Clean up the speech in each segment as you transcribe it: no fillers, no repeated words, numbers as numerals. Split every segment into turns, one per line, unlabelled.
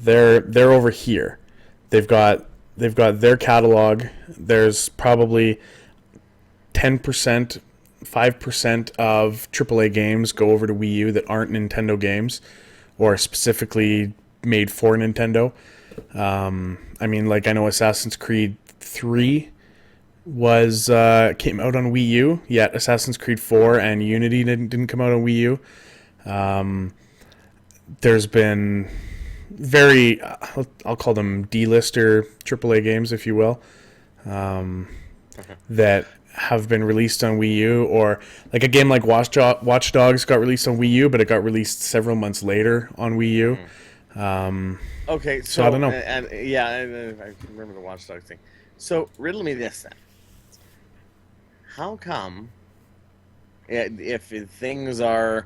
They're over here. They've got their catalog. There's probably 10%, 5% of AAA games go over to Wii U that aren't Nintendo games or specifically made for Nintendo. I mean, like, I know Assassin's Creed 3 was came out on Wii U, yet Assassin's Creed 4 and Unity didn't come out on Wii U. There's been very, I'll call them D-lister AAA games, if you will, that have been released on Wii U, or like a game like Watch Dogs got released on Wii U, but it got released several months later on Wii U.
Okay,
So I don't know.
I remember the Watch Dogs thing. So riddle me this then: how come, if things are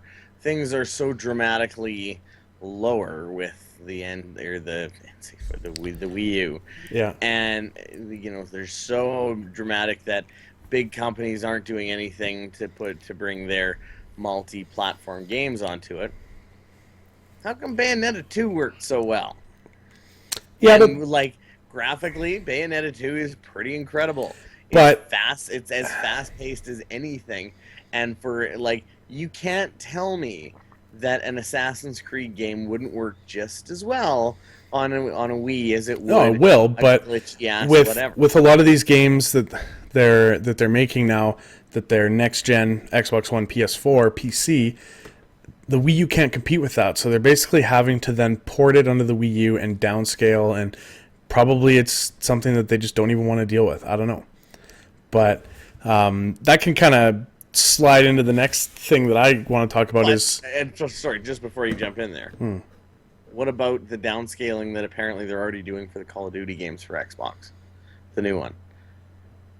so dramatically lower with the end or the Wii U,
Yeah.
and they're so dramatic that big companies aren't doing anything to bring their multi-platform games onto it? How come Bayonetta 2 worked so well?
Yeah,
And
but
like graphically, Bayonetta 2 is pretty incredible.
But-
It's as fast paced as anything. And for like, you can't tell me that an Assassin's Creed game wouldn't work just as well on a Wii as it would.
no, it will.
a
But
glitch, yeah,
with
whatever.
with a lot of these games that they're making now, that they're next gen Xbox One, PS4, PC, the Wii U can't compete with that. So they're basically having to then port it onto the Wii U and downscale, and probably it's something that they just don't even want to deal with. I don't know. But that can kind of slide into the next thing that I want to talk about is...
Sorry, just before you jump in there, what about the downscaling that apparently they're already doing for the Call of Duty games for Xbox, the new one?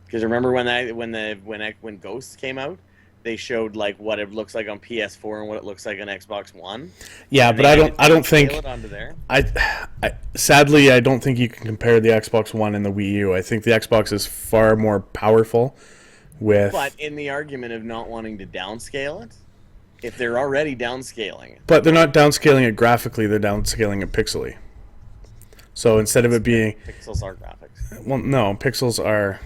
Because remember when Ghosts came out, they showed like what it looks like on PS4 and what it looks like on Xbox One.
Yeah,
And
but
they
I
had
don't
to
I don't
downscale
think
it onto there.
sadly I don't think you can compare the Xbox One and the Wii U. I think the Xbox is far more powerful with...
But in the argument of not wanting to downscale it, if they're already downscaling it,
But they're not downscaling it graphically, they're downscaling it pixely. So instead of it being...
pixels are graphics.
Well, no, pixels are...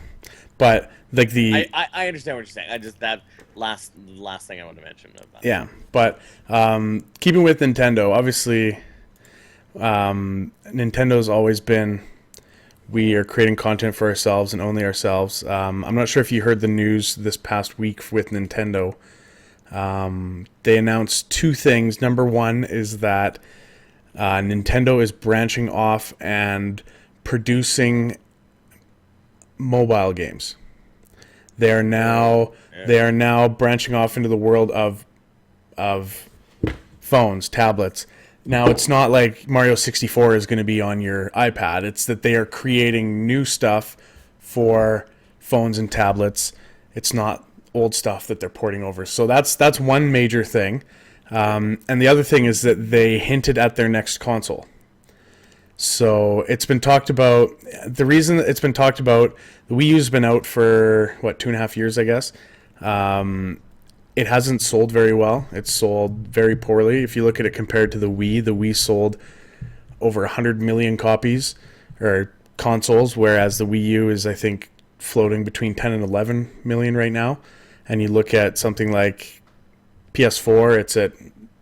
But like the...
I understand what you're saying. I just that last thing I wanted to mention about.
Yeah, but keeping with Nintendo, obviously Nintendo's always been, we are creating content for ourselves and only ourselves. I'm not sure if you heard the news this past week with Nintendo. They announced two things. Number one is that Nintendo is branching off and producing mobile games. They are now branching off into the world of phones, tablets. Now, it's not like Mario 64 is going to be on your iPad. It's that they are creating new stuff for phones and tablets. It's not old stuff that they're porting over. So that's one major thing. And the other thing is that they hinted at their next console. So it's been talked about. The reason that it's been talked about, the Wii U's been out for, 2.5 years, I guess. It hasn't sold very well. It's sold very poorly. If you look at it compared to the Wii sold over 100 million copies, or consoles, whereas the Wii U is, I think, floating between 10 and 11 million right now. And you look at something like PS4, it's at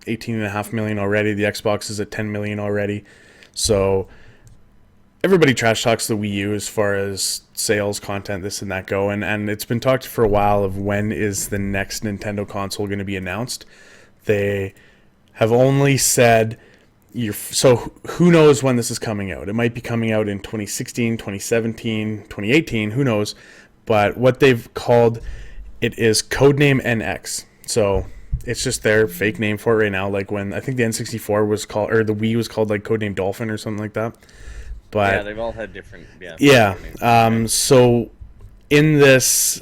18.5 million already. The Xbox is at 10 million already. So everybody trash talks the Wii U as far as sales, content, this and that go. And it's been talked for a while of when is the next Nintendo console going to be announced. They have only said, so who knows when this is coming out. It might be coming out in 2016, 2017, 2018, who knows. But what they've called it is Codename NX. So it's just their fake name for it right now. Like when I think the N64 was called, or the Wii was called like Codename Dolphin or something like that. But
yeah, they've all had different.
Yeah. So in this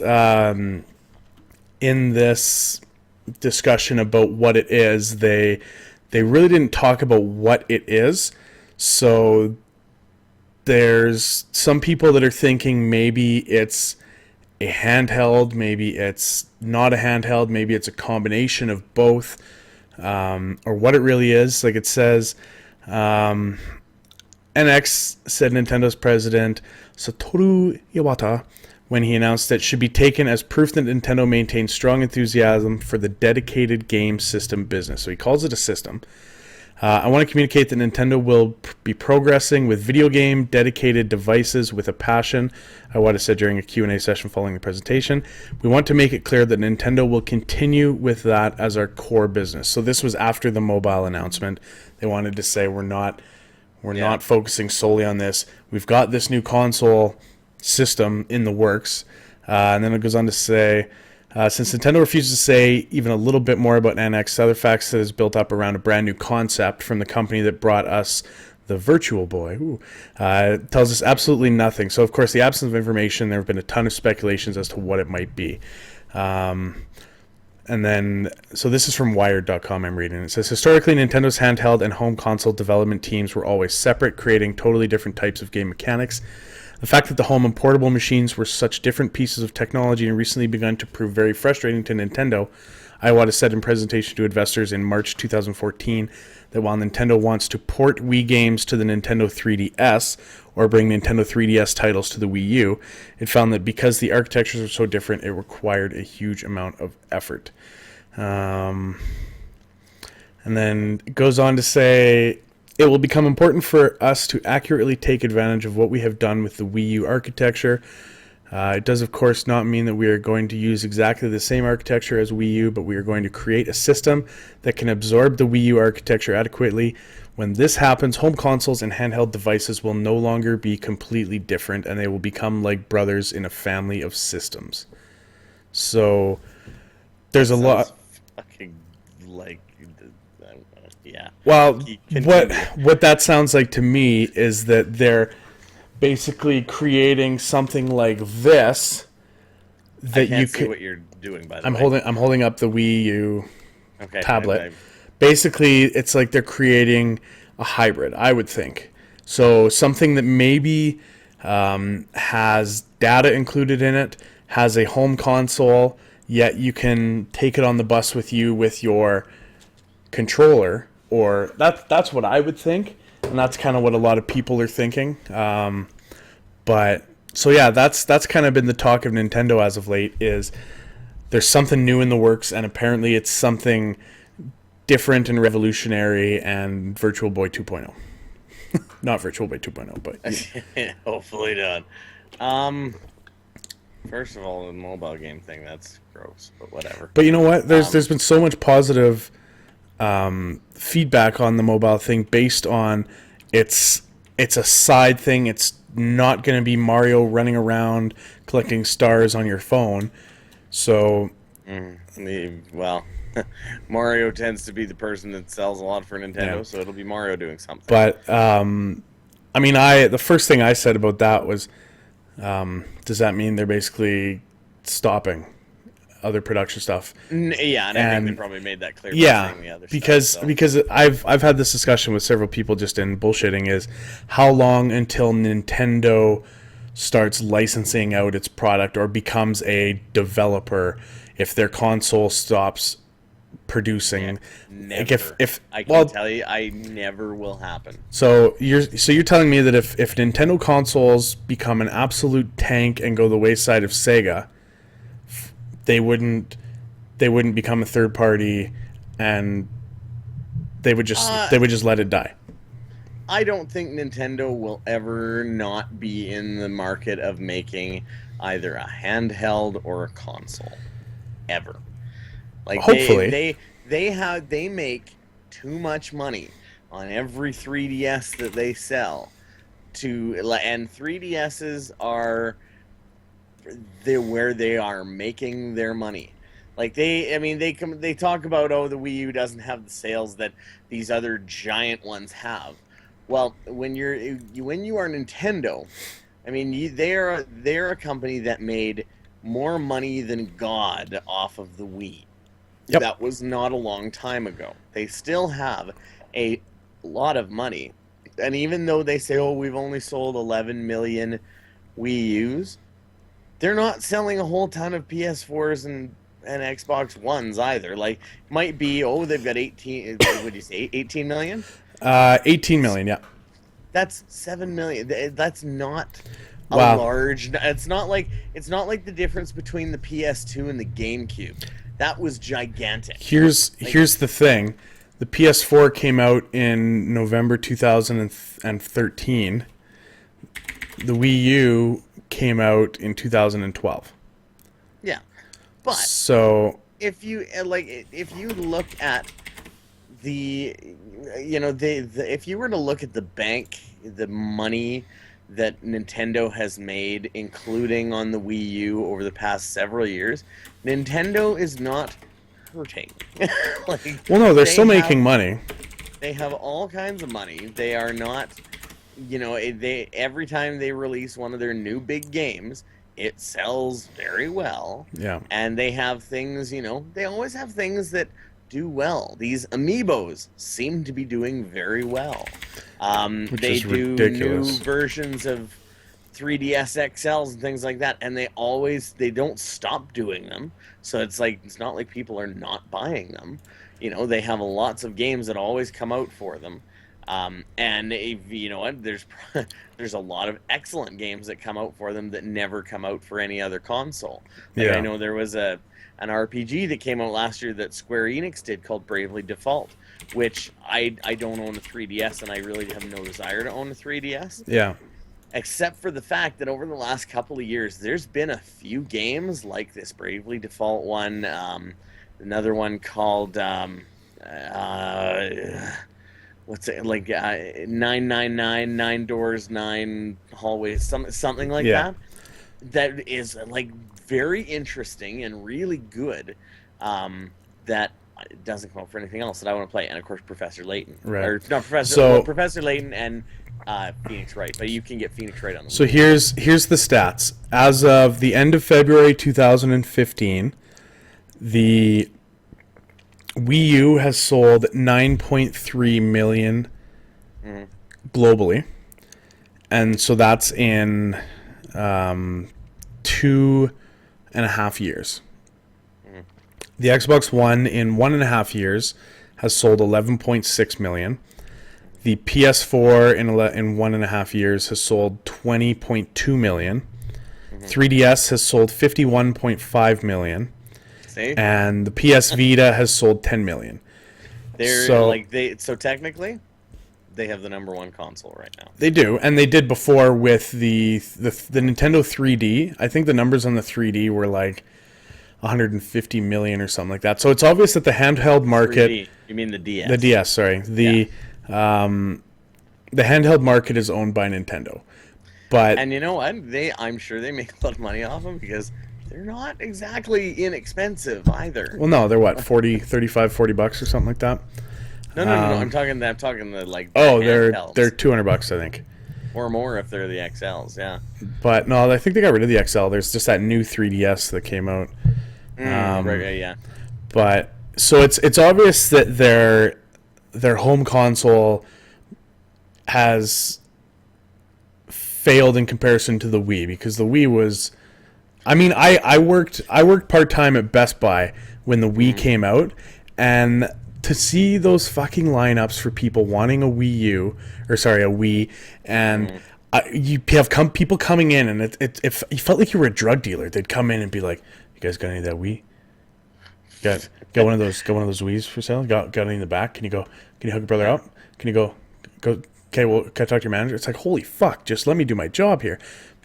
discussion about what it is, they really didn't talk about what it is. So there's some people that are thinking maybe it's a handheld, maybe it's not a handheld, maybe it's a combination of both, or what it really is. Like it says, NX, said Nintendo's president Satoru Iwata when he announced that it should be taken as proof that Nintendo maintains strong enthusiasm for the dedicated game system business. So he calls it a system. I want to communicate that Nintendo will be progressing with video game dedicated devices with a passion, Iwata said during a Q&A session following the presentation. We want to make it clear that Nintendo will continue with that as our core business. So this was after the mobile announcement. They wanted to say we're not focusing solely on this. We've got this new console system in the works. And then it goes on to say, since Nintendo refuses to say even a little bit more about NX, other facts that is built up around a brand new concept from the company that brought us the Virtual Boy tells us absolutely nothing. So, of course, the absence of information, there have been a ton of speculations as to what it might be. And then, so this is from Wired.com, I'm reading. It says, historically, Nintendo's handheld and home console development teams were always separate, creating totally different types of game mechanics. The fact that the home and portable machines were such different pieces of technology and recently begun to prove very frustrating to Nintendo, Iwata said in presentation to investors in March 2014 that while Nintendo wants to port Wii games to the Nintendo 3DS or bring Nintendo 3DS titles to the Wii U, it found that because the architectures are so different, it required a huge amount of effort. And then it goes on to say, it will become important for us to accurately take advantage of what we have done with the Wii U architecture. It does, of course, not mean that we are going to use exactly the same architecture as Wii U, but we are going to create a system that can absorb the Wii U architecture adequately. When this happens, home consoles and handheld devices will no longer be completely different, and they will become like brothers in a family of systems. So there's a lot.
Fucking like, yeah.
Well, what that sounds like to me is that they're basically creating something like this that
I can't
you
see
could.
what you're doing, by the
I'm
way.
holding up the Wii U
Okay,
tablet. Basically, it's like they're creating a hybrid, I would think. So something that maybe has data included in it, has a home console, yet you can take it on the bus with you with your controller, or that's what I would think, and that's kind of what a lot of people are thinking. But so yeah, that's kind of been the talk of Nintendo as of late, is there's something new in the works, and apparently it's something different and revolutionary, and Virtual Boy 2.0. Not Virtual Boy 2.0, but
hopefully not. First of all, the mobile game thing, that's gross, but whatever.
But you know what? There's been so much positive feedback on the mobile thing based on it's a side thing. It's not going to be Mario running around collecting stars on your phone. So,
well, Mario tends to be the person that sells a lot for Nintendo,
Yeah.
so it'll be Mario doing something.
but I mean, the first thing I said about that was, does that mean they're basically stopping other production stuff?
Yeah, and I think
And-
they probably made that clear by
Yeah,
saying the other
because
stuff. So.
because I've had this discussion with several people just in bullshitting, is how long until Nintendo starts licensing out its product or becomes a developer if their console stops producing.
Never.
Like if
I can
well,
tell you, I never will happen.
so you're telling me that if Nintendo consoles become an absolute tank and go the wayside of Sega, they wouldn't become a third party, and they would just let it die.
I don't think Nintendo will ever not be in the market of making either a handheld or a console, ever. Like
Hopefully.
they make too much money on every 3DS that they sell, and 3DSs are where they are making their money. Like they talk about, oh, the Wii U doesn't have the sales that these other giant ones have. Well, when you are Nintendo, I mean, they're a company that made more money than God off of the Wii.
Yep.
That was not a long time ago. They still have a lot of money, and even though they say, oh, we've only sold 11 million Wii U's, they're not selling a whole ton of PS4s and Xbox Ones either. Like, might be, oh, they've got 18. What do you say, 18 million?
18 million, yeah.
That's 7 million. That's not a
Wow.
large. It's not like the difference between the PS2 and the GameCube. That was gigantic.
Here's the thing. The PS4 came out in November 2013. The Wii U came out in 2012.
Yeah, but
So,
if you look at the if you were to look at the money that Nintendo has made, including on the Wii U over the past several years, Nintendo is not hurting.
well, no, they're
they
still
have-
making money.
They have all kinds of money. They are not, they every time they release one of their new big games, it sells very well.
Yeah.
And they have things, they always have things that do well. These amiibos seem to be doing very well.
Which
They
is
do
ridiculous.
new versions of 3DS XLs and things like that, and they don't stop doing them. So it's not like people are not buying them. They have lots of games that always come out for them. And if, you know what, there's a lot of excellent games that come out for them that never come out for any other console.
Yeah.
I know there was an RPG that came out last year that Square Enix did called Bravely Default, which I don't own a 3DS, and I really have no desire to own a 3DS.
Yeah.
Except for the fact that over the last couple of years, there's been a few games like this Bravely Default one, another one called what's it, 999, 9 doors, 9 hallways, something like
Yeah.
that is very interesting and really good, that doesn't come out for anything else that I want to play. And of course Professor Layton,
Right.
or not Professor
So-
well, Professor Layton and Phoenix Wright, but you can get Phoenix Wright on the
So here's the stats. As of the end of February 2015, the Wii U has sold 9.3 million globally, and so that's in 2.5 years. The Xbox One in 1.5 years has sold 11.6 million. The PS4 in 1.5 years has sold 20.2 million. 3DS has sold 51.5 million.
See?
And the PS Vita has sold 10 million.
They're
so-
so technically they have the number one console right now.
They do, and they did before with the Nintendo 3D. I think the numbers on the 3D were 150 million or something like that. So it's obvious that the handheld market,
3D. You mean the DS?
the DS, sorry, the handheld market is owned by Nintendo. But
And you know what? I'm sure they make a lot of money off them because they're not exactly inexpensive either.
well, no, they're what, 40, 35, 40 bucks or something like that.
No. I'm talking the
Oh, they're
handhelds.
$200, I think.
Or more if they're the XLs. Yeah.
But no, I think they got rid of the XL. There's just that new 3DS that came out.
Right, yeah.
But so it's obvious that their home console has failed in comparison to the Wii, because the Wii was, I mean, I worked part-time at Best Buy when the Wii came out, and to see those fucking lineups for people wanting a Wii, and you have people coming in, and it you felt like you were a drug dealer. They'd come in and be like, "You guys got any of that Wii? Got one of those Wii's for sale? Got any in the back? Can you hook your brother up? Can you go? Okay, well, can I talk to your manager?" It's like, holy fuck, just let me do my job here.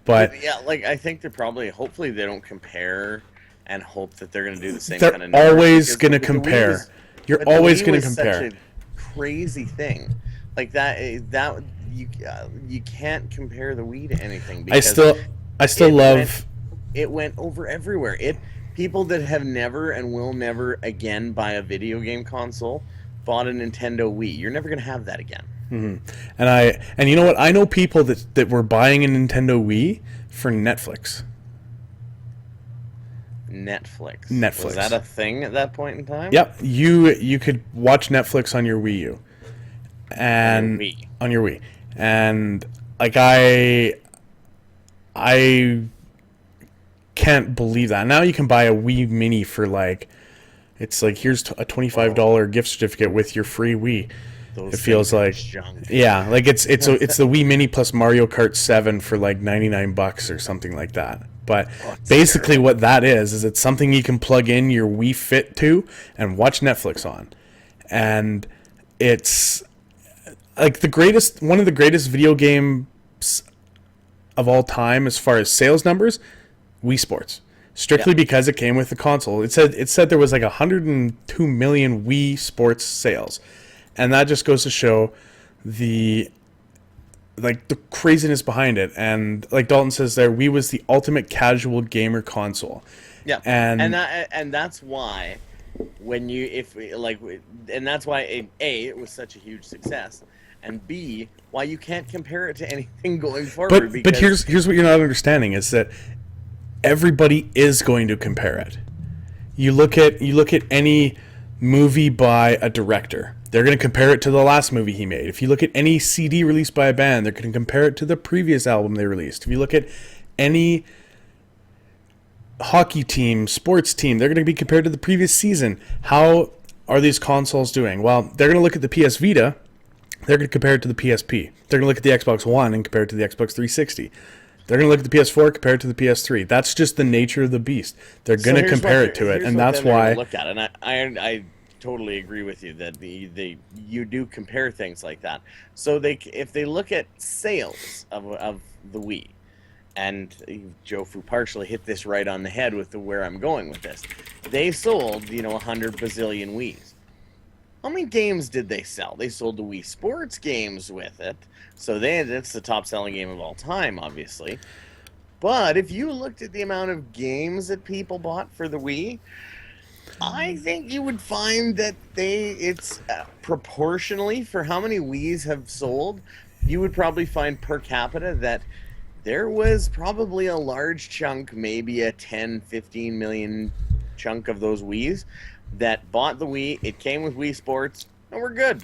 But
Yeah, I think hopefully they don't compare and hope that they're going to do the same
they're
kind of numbers,
always
because
going to
the Wii
compare.
was-
You're
but the
always
Wii
going to
was
compare.
Such a crazy thing, that you can't compare the Wii to anything.
I still
it
love.
it went over everywhere. People that have never and will never again buy a video game console bought a Nintendo Wii. You're never going to have that again.
And you know what? I know people that were buying a Nintendo Wii for Netflix.
Netflix. Was that a thing at that point in time?
Yep, you could watch Netflix on your Wii U, and
Wii.
on your Wii, and I can't believe that. Now you can buy a Wii Mini for here's a $25 gift certificate with your free Wii.
Those
It feels
things are
like,
junk.
yeah, like it's the Wii Mini plus Mario Kart 7 for like $99 or something like that. But
Oh, it's
basically,
terrible.
what that is it's something you can plug in your Wii Fit to and watch Netflix on, and it's like one of the greatest video games of all time as far as sales numbers, Wii Sports. Strictly
Yeah.
because it came with the console. It said there was like 102 million Wii Sports sales. And that just goes to show the the craziness behind it. And like Dalton says there, Wii was the ultimate casual gamer console.
Yeah,
And
and that's why when you if like and that's why it was such a huge success, and B why you can't compare it to anything going forward.
but here's what you're not understanding is that everybody is going to compare it. You look at any movie by a director. They're going to compare it to the last movie he made. If you look at any CD released by a band, they're going to compare it to the previous album they released. If you look at any hockey team, sports team, they're going to be compared to the previous season. How are these consoles doing? Well, they're going to look at the PS Vita. They're going to compare it to the PSP. They're going to look at the Xbox One and compare it to the Xbox 360. They're going to look at the PS4 compared to the PS3. That's just the nature of the beast. They're going to compare it to it, and that's why.
Look at it, and I totally agree with you that you do compare things like that. So if they look at sales of the Wii, and Joe Fu partially hit this right on the head with where I'm going with this. They sold 100 bazillion Wiis. How many games did they sell? They sold the Wii Sports games with it. So it's the top selling game of all time, obviously. But if you looked at the amount of games that people bought for the Wii, I think you would find that it's proportionally for how many Wiis have sold, you would probably find per capita that there was probably a large chunk, maybe a 10, 15 million chunk of those Wiis that bought the Wii. It came with Wii Sports, and we're good.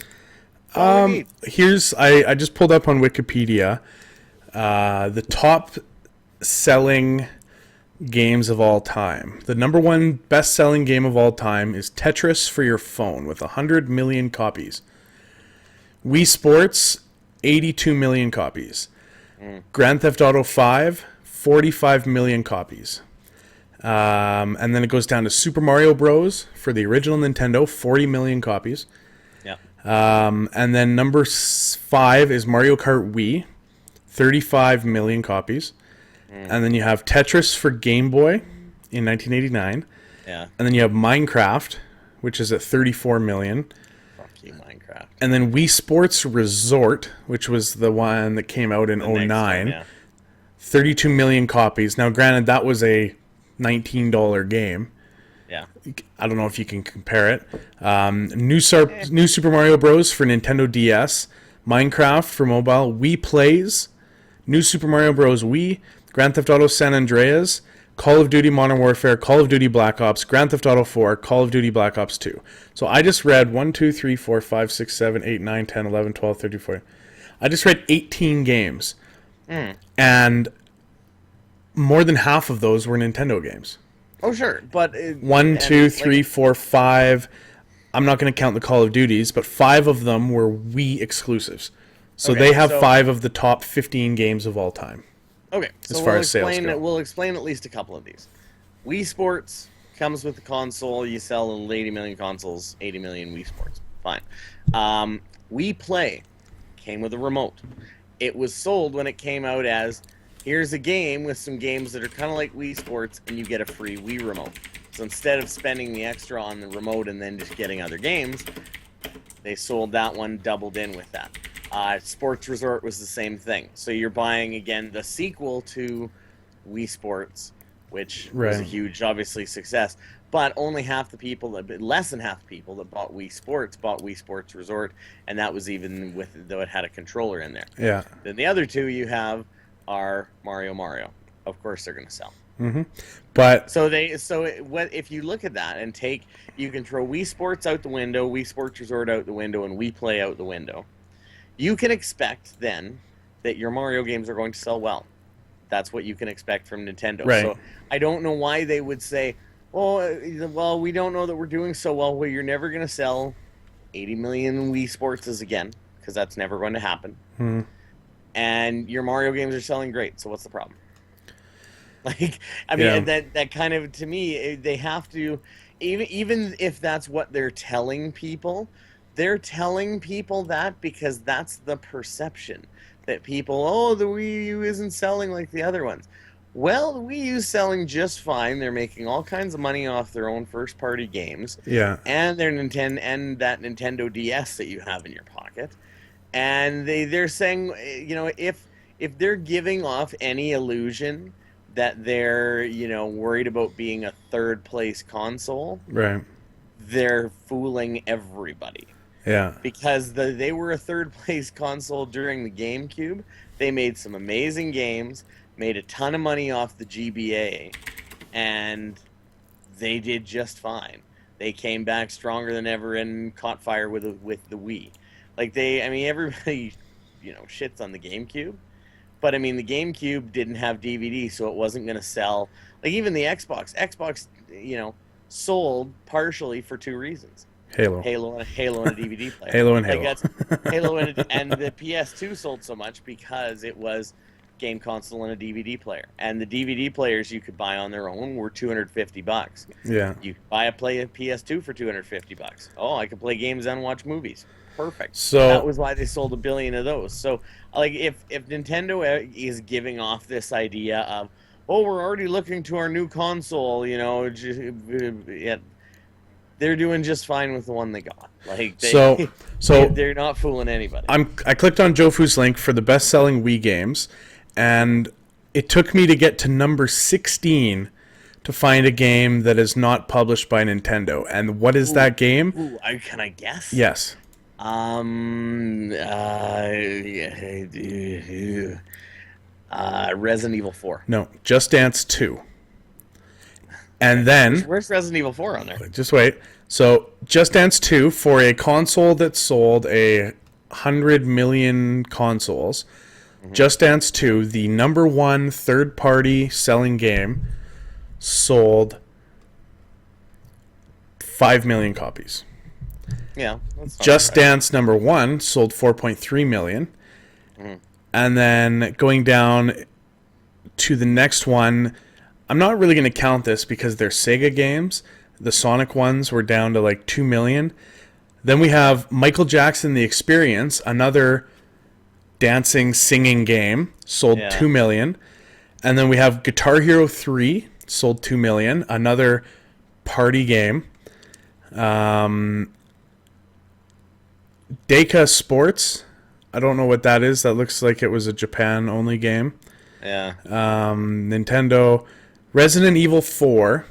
I just pulled up on Wikipedia the top selling games of all time. The number one best selling game of all time is Tetris for your phone with 100 million copies. Wii Sports, 82 million copies. Grand Theft Auto 5, 45 million copies. And then it goes down to Super Mario Bros. For the original Nintendo, 40 million copies.
Yeah.
And then number 5 is Mario Kart Wii, 35 million copies. And then you have Tetris for Game Boy in 1989.
Yeah.
And then you have Minecraft, which is at 34 million.
Fuck you, Minecraft.
And then Wii Sports Resort, which was the one that came out in
The next
09,
one, yeah.
32 million copies. Now, granted, that was a $19 game.
Yeah.
I don't know if you can compare it. New Super Mario Bros. For Nintendo DS, Minecraft for mobile, Wii Plays, New Super Mario Bros. Wii, Grand Theft Auto San Andreas, Call of Duty Modern Warfare, Call of Duty Black Ops, Grand Theft Auto 4, Call of Duty Black Ops 2. So I just read 1, 2, 3, 4, 5, 6, 7, 8, 9, 10, 11, 12, 13, 14. I just read 18 games. And more than half of those were Nintendo games.
Oh, sure. But
1, 2, 3, 4, 5. I'm not going to count the Call of Duties, but 5 of them were Wii exclusives. So
Okay,
they have
so-
5 of the top 15 games of all time.
Okay, so
as far as sales go.
we'll explain at least a couple of these. Wii Sports comes with the console. You sell 80 million consoles, 80 million Wii Sports. Fine. Wii Play came with a remote. It was sold when it came out as, here's a game with some games that are kind of like Wii Sports, and you get a free Wii remote. So instead of spending the extra on the remote and then just getting other games, they sold that one, doubled in with that. Sports Resort was the same thing. So you're buying, again, the sequel to Wii Sports, which was a
Right.
huge, obviously, success. But only half the people, less than half the people that bought Wii Sports bought Wii Sports Resort, and that was even though it had a controller in there.
Yeah.
Then the other two you have are Mario. Of course they're going to sell.
But
What if you look at that and you can throw Wii Sports out the window, Wii Sports Resort out the window, and Wii Play out the window. You can expect then that your Mario games are going to sell well. That's what you can expect from Nintendo.
Right.
So I don't know why they would say, well, we don't know that we're doing so well. Well, you're never going to sell 80 million Wii Sportses again, because that's never going to happen. And your Mario games are selling great, so what's the problem? Like, I mean, that kind of, to me, they have to, even if that's what they're telling people that because that's the perception that people, oh, the Wii U isn't selling like the other ones. Well, the Wii U's selling just fine. They're making all kinds of money off their own first-party games.
Yeah.
And their that Nintendo DS that you have in your pocket. And they're saying, you know, if they're giving off any illusion that they're, you know, worried about being a third-place console,
right,
they're fooling everybody.
Yeah.
Because they were a third-place console during the GameCube. They made some amazing games, made a ton of money off the GBA, and they did just fine. They came back stronger than ever and caught fire with the Wii. Like, I mean, everybody, you know, shits on the GameCube, but I mean, the GameCube didn't have DVD, so it wasn't going to sell. Like, even the Xbox, you know, sold partially for two reasons. Halo and a DVD player.
Halo and
like
Halo.
Halo and the PS2 sold so much because it was game console and a DVD player. And the DVD players you could buy on their own were $250.
Yeah.
You could buy a PS2 for $250. Oh, I could play games and watch movies. Perfect.
So
that was why they sold 1 billion of those. So, like, if Nintendo is giving off this idea of, oh, we're already looking to our new console, you know, they're doing just fine with the one they got. Like, they're not fooling anybody.
I clicked on Jofu's link for the best-selling Wii games, and it took me to get to number 16 to find a game that is not published by Nintendo. And what is that game?
Can I guess?
Yes.
Resident Evil 4.
No, Just Dance 2. And then...
Where's Resident Evil 4 on there?
Just wait. So, Just Dance 2, for a console that sold 100 million consoles, Just Dance 2, the number one third-party selling game, sold 5 million copies.
Yeah.
Just Dance number 1 sold 4.3 million. And then going down to the next one, I'm not really going to count this because they're Sega games. The Sonic ones were down to like 2 million. Then we have Michael Jackson The Experience, another dancing, singing game, sold 2 million. And then we have Guitar Hero 3, sold 2 million, another party game. Deika Sports, I don't know what that is. That looks like it was a Japan-only game.
Yeah.
Nintendo. Resident Evil 4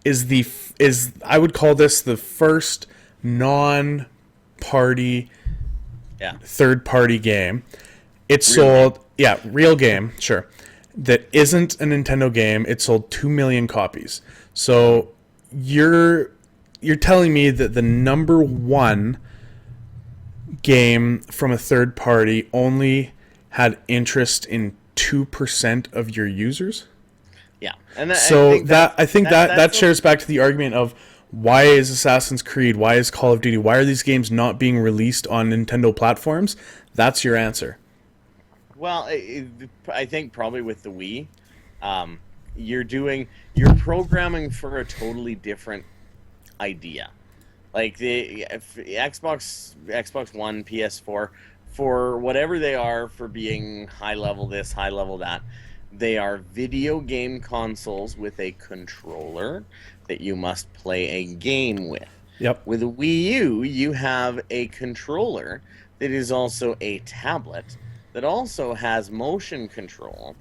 is I would call this the first non-party third-party game. It sold real game, sure. That isn't a Nintendo game. It sold 2 million copies. So you're telling me that the number one game from a third party only had interest in 2% of your users?
Yeah. And
I think that shares back to the argument of why is Assassin's Creed, why is Call of Duty, why are these games not being released on Nintendo platforms? That's your answer.
Well, I think probably with the Wii, you're programming for a totally different idea. Like the Xbox One, PS4, for whatever they are, for being high level this, high level that, they are video game consoles with a controller that you must play a game with.
Yep.
With a Wii U, you have a controller that is also a tablet that also has motion control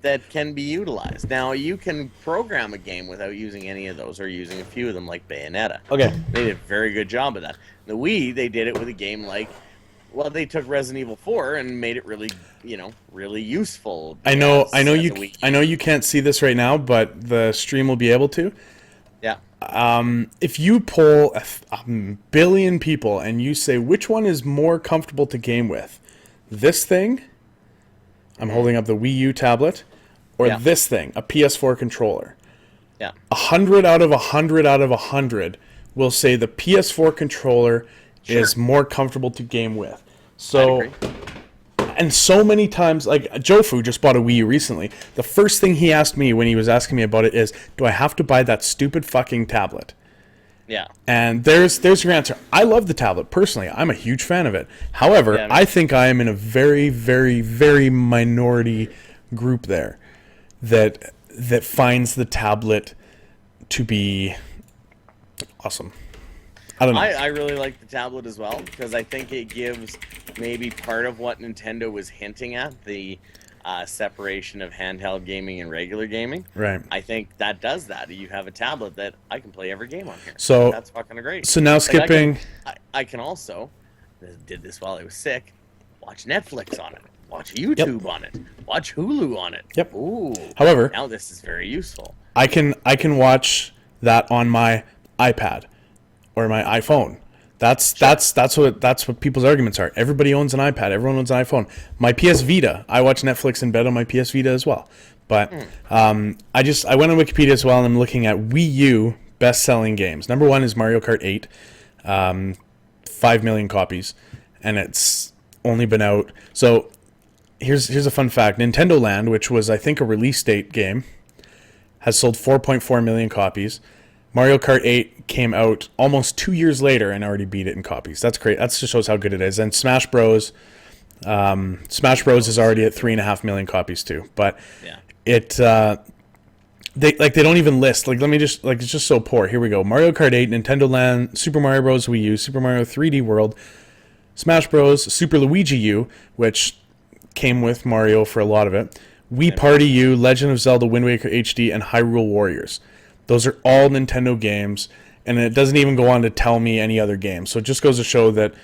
that can be utilized. Now, you can program a game without using any of those, or using a few of them, like Bayonetta.
Okay.
They did a very good job of that. The Wii, they did it with a game like, well, they took Resident Evil 4 and made it really, really useful.
I know you can't see this right now, but the stream will be able to.
Yeah.
If you poll a billion people and you say which one is more comfortable to game with, this thing, I'm holding up the Wii U tablet, or this thing, a PS4 controller.
Yeah.
100 out of 100 will say the PS4 controller is more comfortable to game with. So,
I'd agree.
and so many times, like Jofu just bought a Wii U recently. The first thing he asked me when he was asking me about it is, do I have to buy that stupid fucking tablet?
Yeah.
And there's your answer. I love the tablet personally. I'm a huge fan of it. However,
Yeah,
I think I am in a very, very, very minority group there that finds the tablet to be awesome. I don't know.
I really like the tablet as well because I think it gives maybe part of what Nintendo was hinting at, the separation of handheld gaming and regular gaming.
Right.
I think that does that. You have a tablet that I can play every game on here.
So
That's fucking great.
So now skipping.
I can also, did this while I was sick, watch Netflix on it, watch YouTube on it, watch Hulu on it.
Yep.
Ooh.
However,
Now this is very useful.
I can watch that on my iPad or my iPhone. That's what people's arguments are. Everybody owns an iPad. Everyone owns an iPhone. My PS Vita, I watch Netflix in bed on my PS Vita as well. But I went on Wikipedia as well, and I'm looking at Wii U best-selling games. Number 1 is Mario Kart 8, 5 million copies, and it's only been out. So here's a fun fact: Nintendo Land, which was I think a release date game, has sold 4.4 million copies. Mario Kart 8 came out almost 2 years later and already beat it in copies. That's great. That just shows how good it is. And Smash Bros. Is already at 3.5 million copies too. But they don't even list. It's just so poor. Here we go. Mario Kart 8, Nintendo Land, Super Mario Bros. Wii U, Super Mario 3D World, Smash Bros. Super Luigi U, which came with Mario for a lot of it. Wii Party U, Legend of Zelda Wind Waker HD, and Hyrule Warriors. Those are all Nintendo games, and it doesn't even go on to tell me any other games. So it just goes to show that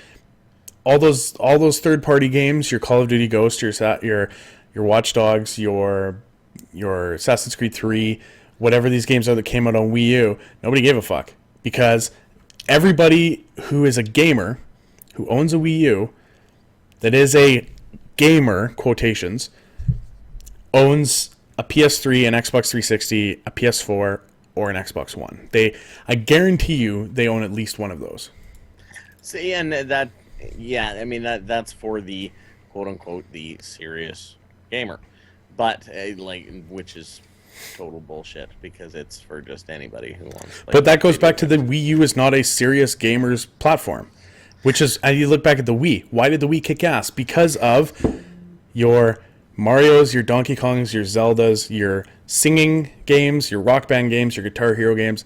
all those third-party games, your Call of Duty Ghost, your Watch Dogs, your Assassin's Creed 3, whatever these games are that came out on Wii U, nobody gave a fuck. Because everybody who is a gamer, who owns a Wii U, that is a gamer, quotations, owns a PS3, an Xbox 360, a PS4, or an Xbox One. I guarantee you they own at least one of those.
See, and that's for the quote-unquote the serious gamer. But, which is total bullshit because it's for just anybody who wants to play.
But that goes back to the Wii U is not a serious gamers platform. Which is, and you look back at the Wii. Why did the Wii kick ass? Because of your Marios, your Donkey Kongs, your Zeldas, your singing games, your Rock Band games, your Guitar Hero games,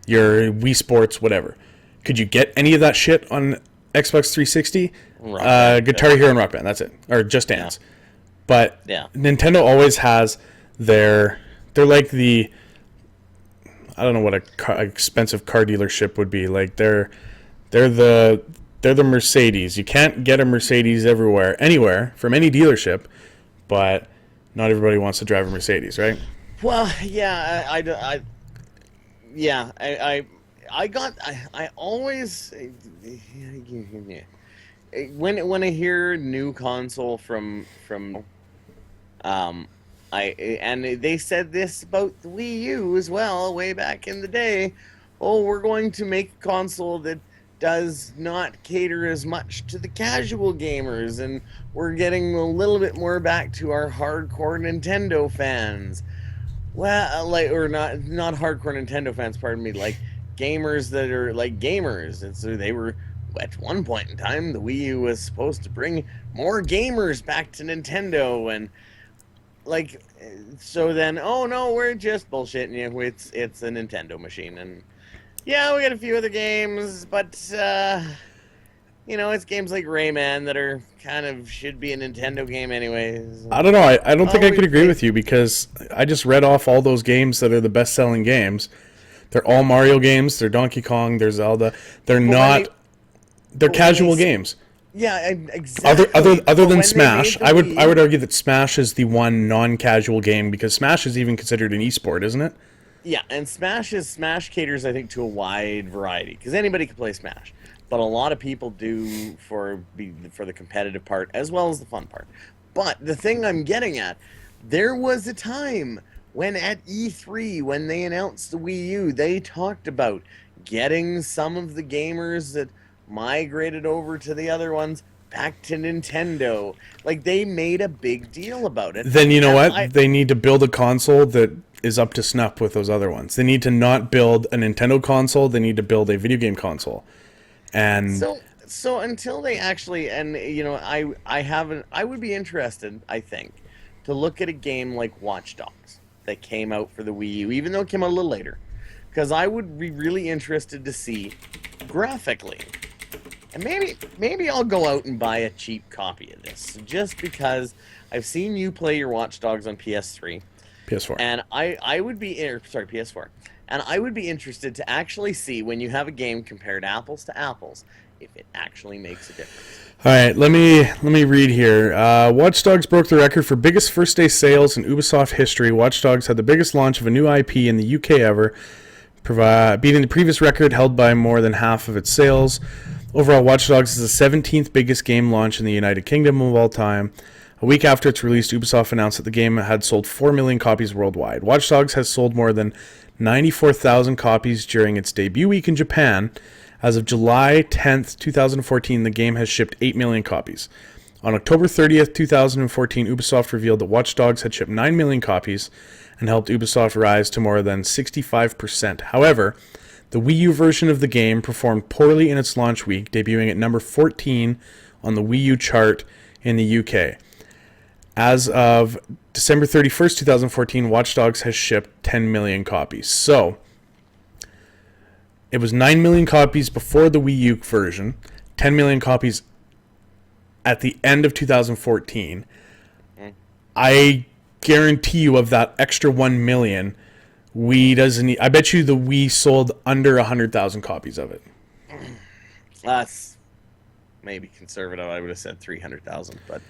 your Wii Sports, whatever. Could you get any of that shit on Xbox 360? Guitar Hero and Rock Band, that's it. Or Just Dance. Yeah. But Nintendo always has they're like the, I don't know what a expensive car dealership would be. Like they're the Mercedes. You can't get a Mercedes anywhere from any dealership, but not everybody wants to drive a Mercedes, right?
Well, yeah, I always when I hear new console from and they said this about the Wii U as well way back in the day. Oh, we're going to make a console that does not cater as much to the casual gamers, and we're getting a little bit more back to our hardcore Nintendo fans. Well, or not hardcore Nintendo fans, pardon me, like gamers that are like gamers. And so they were, at one point in time, the Wii U was supposed to bring more gamers back to Nintendo, and so then, oh no, we're just bullshitting you. It's a Nintendo machine, and yeah, we got a few other games, but it's games like Rayman that are kind of should be a Nintendo game anyways.
I don't know. I don't think I could agree with you because I just read off all those games that are the best-selling games. They're all Mario games. They're Donkey Kong. They're Zelda. They're casual games.
Yeah, exactly.
Other than Smash, I would argue that Smash is the one non-casual game because Smash is even considered an esport, isn't it?
Yeah, and Smash caters, I think, to a wide variety because anybody can play Smash, but a lot of people do for the competitive part as well as the fun part. But the thing I'm getting at, there was a time when at E3 when they announced the Wii U, they talked about getting some of the gamers that migrated over to the other ones, back to Nintendo. Like, they made a big deal about it.
Then you know
And
what? They need to build a console that is up to snuff with those other ones. They need to not build a Nintendo console. They need to build a video game console. And
so until they actually, and you know, I haven't, I would be interested, I think, to look at a game like Watch Dogs that came out for the Wii U, even though it came out a little later, because I would be really interested to see graphically, and maybe I'll go out and buy a cheap copy of this just because I've seen you play your Watch Dogs on PS3,
PS4.
and I would be, sorry, PS4. And I would be interested to actually see when you have a game compared apples to apples, if it actually makes a difference.
All right, let me read here. Watch Dogs broke the record for biggest first day sales in Ubisoft history. Watch Dogs had the biggest launch of a new IP in the UK ever, beating the previous record held by more than half of its sales. Overall, Watch Dogs is the 17th biggest game launch in the United Kingdom of all time. A week after its release, Ubisoft announced that the game had sold 4 million copies worldwide. Watch Dogs has sold more than 94,000 copies during its debut week in Japan. As of July 10th, 2014, the game has shipped 8 million copies. On October 30th, 2014, Ubisoft revealed that Watch Dogs had shipped 9 million copies and helped Ubisoft rise to more than 65%. However, the Wii U version of the game performed poorly in its launch week, debuting at number 14 on the Wii U chart in the UK. As of December 31st, 2014, Watch Dogs has shipped 10 million copies. So, it was 9 million copies before the Wii U version, 10 million copies at the end of 2014. I guarantee you of that extra 1 million, Wii doesn't. I bet you the Wii sold under 100,000 copies of it.
That's maybe conservative. I would have said 300,000, but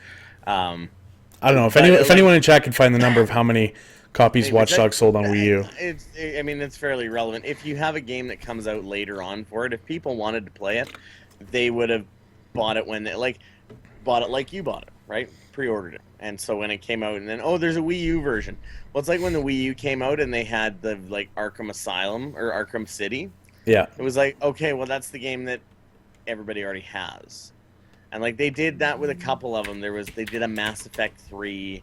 I don't know if anyone in chat could find the number of how many copies Watch Dogs sold on Wii U.
It's fairly relevant. If you have a game that comes out later on for it, if people wanted to play it, they would have bought it when they bought it like you bought it, right? Pre-ordered it. And so when it came out, and then there's a Wii U version. Well, it's like when the Wii U came out and they had the Arkham Asylum or Arkham City.
Yeah.
It was like, okay, well that's the game that everybody already has. And they did that with a couple of them. They did a Mass Effect 3,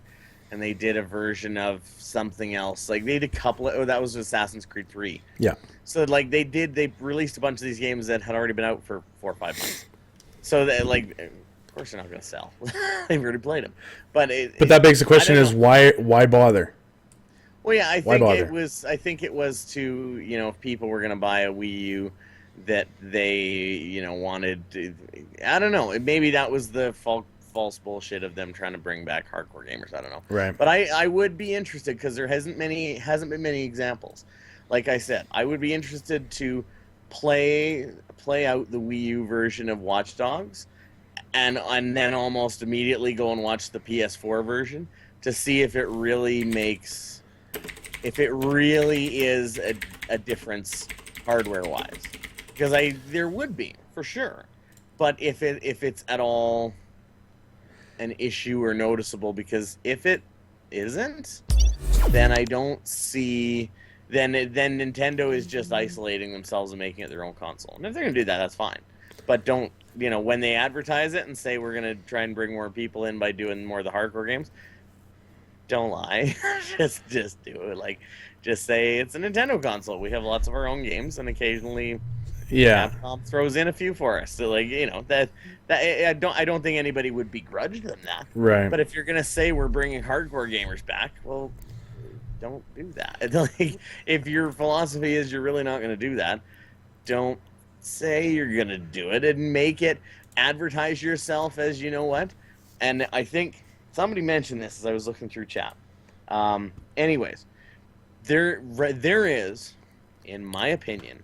and they did a version of something else. They did a couple of, that was Assassin's Creed 3.
Yeah.
So they released a bunch of these games that had already been out for 4 or 5 months. So that of course they're not going to sell. They've already played them. But
that begs the question: is why bother?
Well, yeah, I think it was to, if people were going to buy a Wii U that they, wanted to, I don't know. Maybe that was the false bullshit of them trying to bring back hardcore gamers. I don't know.
Right.
But I would be interested because there hasn't been many examples. Like I said, I would be interested to play out the Wii U version of Watch Dogs, and then almost immediately go and watch the PS4 version to see if it really is a difference hardware-wise. Because there would be, for sure. But if it's at all an issue or noticeable, because if it isn't, then I don't see... Then Nintendo is just isolating themselves and making it their own console. And if they're going to do that, that's fine. But don't, when they advertise it and say we're going to try and bring more people in by doing more of the hardcore games, don't lie. just do it. Just say it's a Nintendo console. We have lots of our own games, and occasionally Capcom throws in a few for us. So that I don't think anybody would begrudge them that.
Right.
But if you're going to say we're bringing hardcore gamers back, well, don't do that. If your philosophy is you're really not going to do that, don't say you're going to do it, and make it, advertise yourself as, you know what. And I think somebody mentioned this as I was looking through chat. Anyways, there is, in my opinion,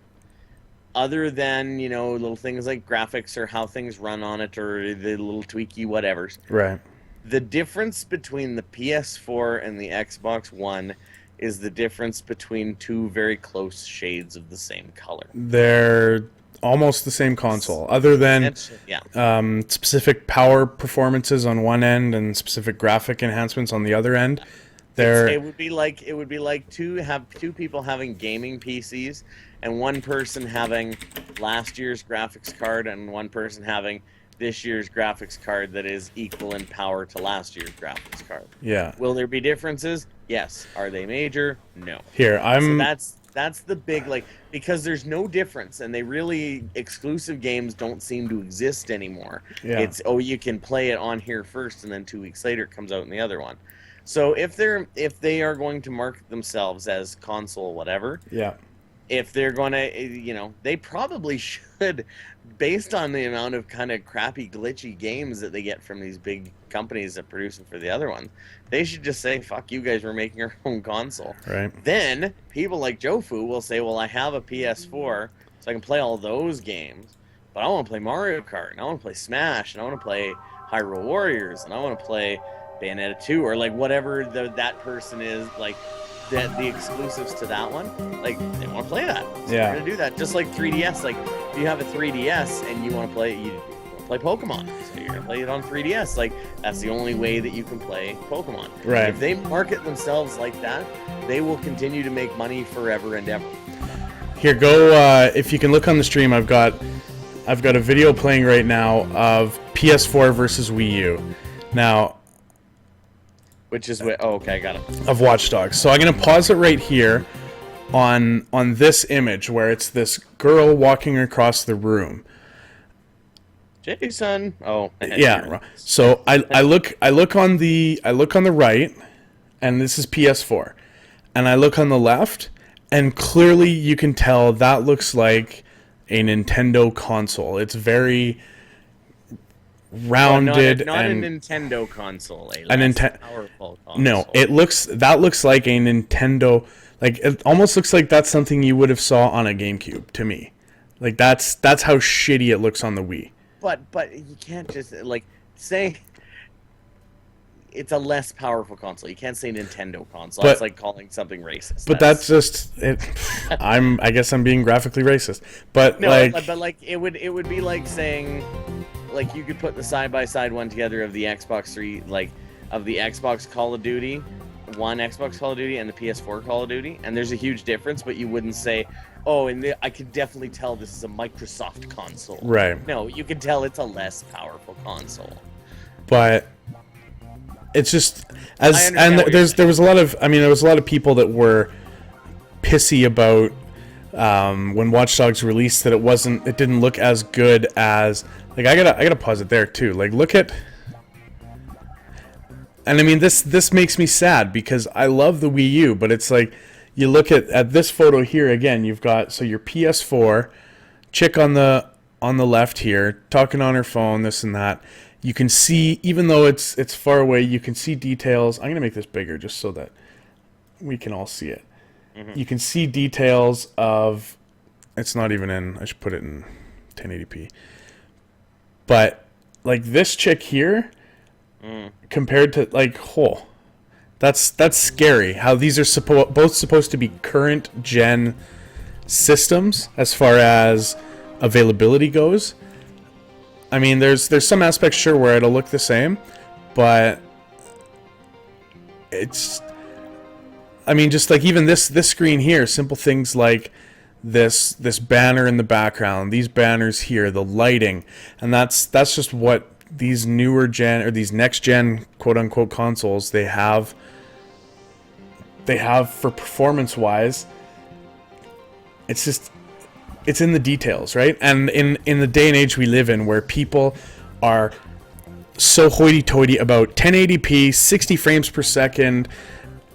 other than, little things like graphics or how things run on it or the little tweaky whatevers.
Right.
The difference between the PS4 and the Xbox One is the difference between two very close shades of the same color.
They're almost the same console, other than specific power performances on one end and specific graphic enhancements on the other end. They're
It would be like two people having gaming PCs, and one person having last year's graphics card, and one person having this year's graphics card that is equal in power to last year's graphics card.
yeah.
Will there be differences? Yes. Are they major? No.
Here,
So that's the big, like, because there's no difference, and they really, exclusive games don't seem to exist anymore.
Yeah.
It's, oh, you can play it on here first, and then 2 weeks later it comes out in the other one. So if they are going to market themselves as console whatever,
yeah.
if they're going to, they probably should, based on the amount of kind of crappy, glitchy games that they get from these big companies that produce them for the other ones, they should just say, fuck you guys, we're making our own console.
Right.
Then people like Jofu will say, well, I have a PS4, so I can play all those games, but I want to play Mario Kart, and I want to play Smash, and I want to play Hyrule Warriors, and I want to play Bayonetta 2, or like whatever that person is, like the exclusives to that one, like they want to play that. So
Yeah.
they're gonna do that. Just like 3DS, like if you have a 3DS and you want to play Pokemon, so you're gonna play it on 3DS. Like that's the only way that you can play Pokemon.
Right.
If they market themselves like that, they will continue to make money forever and ever.
Here, go. If you can look on the stream, I've got a video playing right now of PS4 versus Wii U. Now,
Which is what? Oh, okay, I got it.
of Watch Dogs. So I'm gonna pause it right here on this image where it's this girl walking across the room.
Jason. Oh,
Yeah. So I look on the right, and this is PS4, and I look on the left, and clearly you can tell that looks like a Nintendo console. It's very rounded,
not
and
a Nintendo console, a powerful console.
no, that looks like a Nintendo. Like it almost looks like that's something you would have saw on a GameCube to me. Like that's how shitty it looks on the Wii.
But you can't just like say it's a less powerful console. You can't say Nintendo console.
But-
That's like calling something racist.
But that's just it. I guess I'm being graphically racist. But
no,
like
but like it would be like saying, like you could put the side by side one together of the Xbox 3, like of the Xbox Call of Duty, one Xbox Call of Duty and the PS4 Call of Duty, and there's a huge difference. But you wouldn't say, oh, and I could definitely tell this is a Microsoft console.
right.
No, you can tell it's a less powerful console.
But it's just
I understand what you're
there was a lot of people that were pissy about when Watch Dogs released that it didn't look as good as, like, I gotta pause it there too. Like, look at, and I mean this makes me sad because I love the Wii U, but it's like you look at this photo here again. You've got your PS4 chick on the left here talking on her phone, this and that. You can see, even though it's far away, you can see details. I'm gonna make this bigger just so that we can all see it. You can see details of, it's not even in, I should put it in 1080p. But like this chick here, compared to like, that's scary. How these are both supposed to be current gen systems as far as availability goes. I mean, there's some aspects sure where it'll look the same, but it's, I mean, just like even this screen here, simple things like this banner in the background, these banners here, the lighting, and that's just what these newer gen or these next gen quote unquote consoles they have for performance wise. It's just, it's in the details, right? And in the day and age we live in, where people are so hoity-toity about 1080p, 60 frames per second,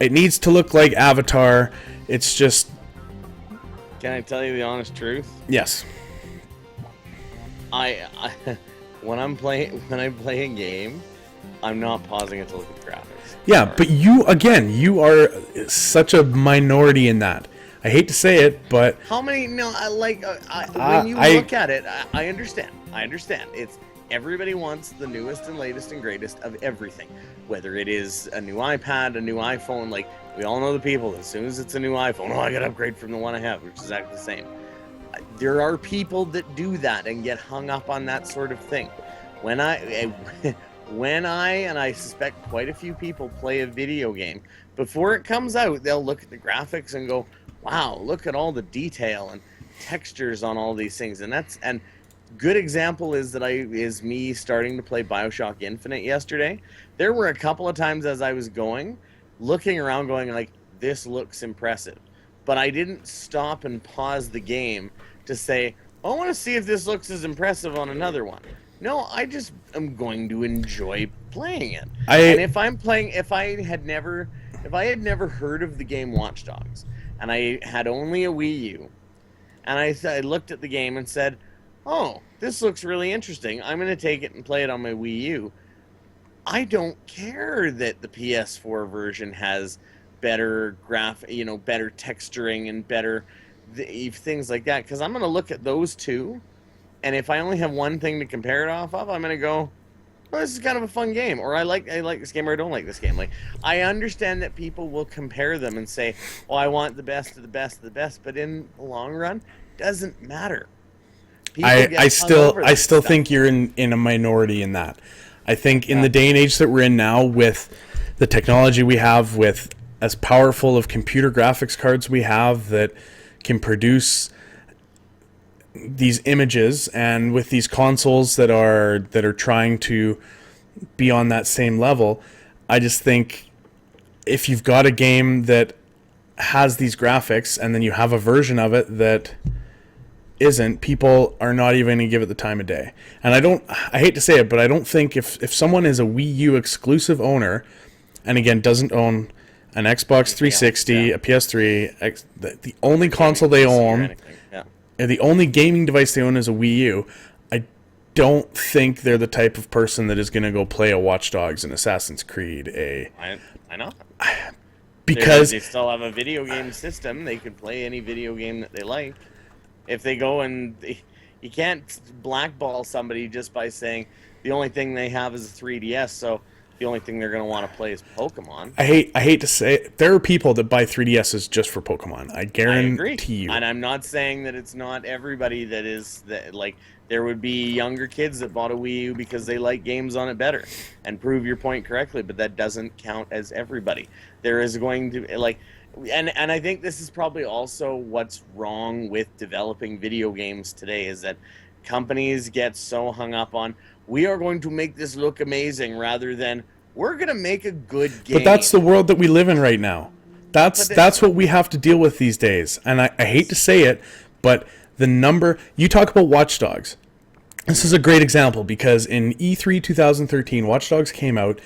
it needs to look like Avatar. It's just...
Can I tell you the honest truth?
Yes.
I when I play a game, I'm not pausing it to look at the graphics.
Yeah, but you are such a minority in that. I hate to say it, but
How many? No, when you look at it, I understand. I understand. It's everybody wants the newest and latest and greatest of everything, whether it is a new iPad, a new iPhone. Like we all know the people. As soon as it's a new iPhone, oh, I gotta upgrade from the one I have, which is exactly the same. There are people that do that and get hung up on that sort of thing. When when I suspect quite a few people play a video game, before it comes out, they'll look at the graphics and go, wow, look at all the detail and textures on all these things. And good example is me starting to play BioShock Infinite yesterday. There were a couple of times as I was looking around going like, this looks impressive. But I didn't stop and pause the game to say, I want to see if this looks as impressive on another one. No, I just am going to enjoy playing it. And if I had never heard of the game Watch Dogs, and I had only a Wii U, and I looked at the game and said, oh, this looks really interesting, I'm going to take it and play it on my Wii U, I don't care that the PS4 version has better better texturing and better things like that, because I'm going to look at those two. And if I only have one thing to compare it off of, I'm going to go, well, this is kind of a fun game. Or I like this game, or I don't like this game. Like, I understand that people will compare them and say, oh, I want the best of the best of the best. But in the long run, it doesn't matter.
I still think you're in a minority in that. I think in the day and age that we're in now, with the technology we have, with as powerful of computer graphics cards we have that can produce these images, and with these consoles that are trying to be on that same level, I just think if you've got a game that has these graphics and then you have a version of it that isn't, people are not even going to give it the time of day. And I hate to say it, but I don't think if someone is a Wii U exclusive owner, and again doesn't own an Xbox 360, a PS3, the only console they own, the only gaming device they own is a Wii U, I don't think they're the type of person that is going to go play a Watch Dogs and Assassin's Creed.
I know.
Because
they still have a video game system. They could play any video game that they like. If they go and... You can't blackball somebody just by saying the only thing they have is a 3DS, so the only thing they're going to want to play is Pokemon.
I hate to say it, there are people that buy 3DSs just for Pokemon. I guarantee you.
And I'm not saying that it's not everybody that is like, there would be younger kids that bought a Wii U because they like games on it better, and prove your point correctly, but that doesn't count as everybody. There is going to and I think this is probably also what's wrong with developing video games today, is that companies get so hung up on, we are going to make this look amazing, rather than we're going to make a good game.
But that's the world that we live in right now. That's what we have to deal with these days. And I hate to say it, but the number... You talk about Watch Dogs. This is a great example, because in E3 2013, Watch Dogs came out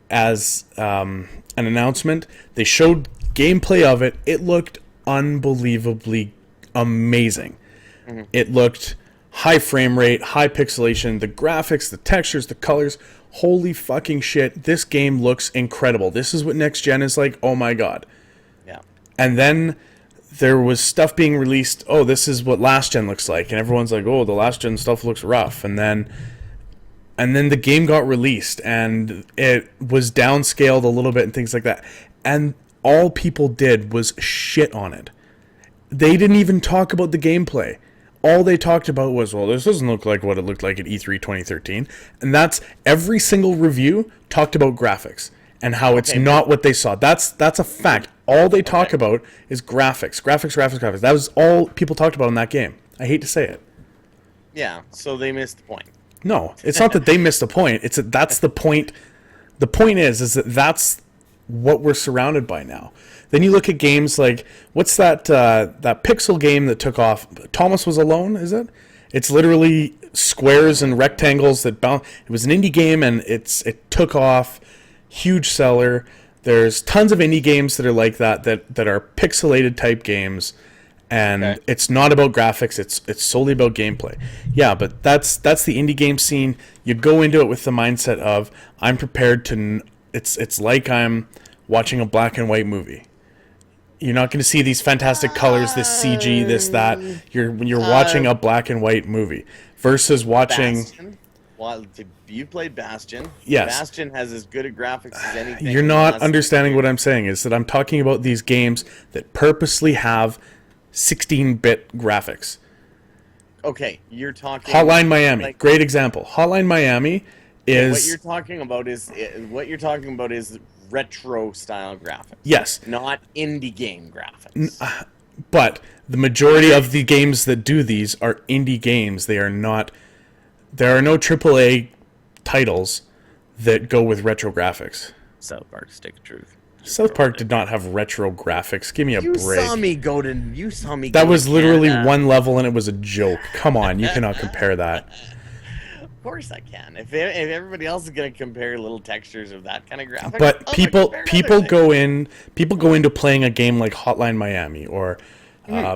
as an announcement. They showed gameplay of it. It looked unbelievably amazing. Mm-hmm. It looked... high frame rate, high pixelation, the graphics, the textures, the colors. Holy fucking shit, this game looks incredible. This is what next gen is like. Oh my god.
Yeah.
And then there was stuff being released. Oh, this is what last gen looks like. And everyone's like, oh, the last gen stuff looks rough. And then the game got released and it was downscaled a little bit and things like that. And all people did was shit on it. They didn't even talk about the gameplay. All they talked about was, well, this doesn't look like what it looked like at E3 2013. And that's every single review talked about graphics and how it's not what they saw. That's a fact. All they talk about is graphics. That was all people talked about in that game. I hate to say it.
Yeah, so they missed the point.
No, it's not that they missed the point. It's that that's the point. The point is that that's what we're surrounded by now. Then you look at games like, what's that pixel game that took off? Thomas Was Alone, is it? It's literally squares and rectangles that bounce. It was an indie game and it took off, huge seller. There's tons of indie games that are like that are pixelated type games, and it's not about graphics. It's solely about gameplay. Yeah, but that's the indie game scene. You go into it with the mindset of, I'm prepared to. It's like I'm watching a black and white movie. You're not going to see these fantastic colors, this CG, this, that. You're watching a black and white movie versus watching...
Bastion? Well, you played Bastion.
Yes.
Bastion has as good a graphics as anything.
You're not understanding what I'm saying, is that I'm talking about these games that purposely have 16-bit graphics.
Okay, you're talking...
Hotline Miami, great example. Hotline Miami
What
is
you're talking about is retro style graphics.
yes,
Not indie game graphics.
but the majority of the games that do these are indie games. They are not. There are no AAA titles that go with retro graphics.
South Park, Stick of Truth.
South Park did not have retro graphics. Give me a
You
break.
saw me go to. You saw me.
That
go
was
to
literally
Canada.
one level and it was a joke. Come on, you cannot compare that.
Of course I can. If everybody else is gonna compare little textures of that kind of graphics,
But
I'll
people
compare
people
other
go into playing a game like Hotline Miami or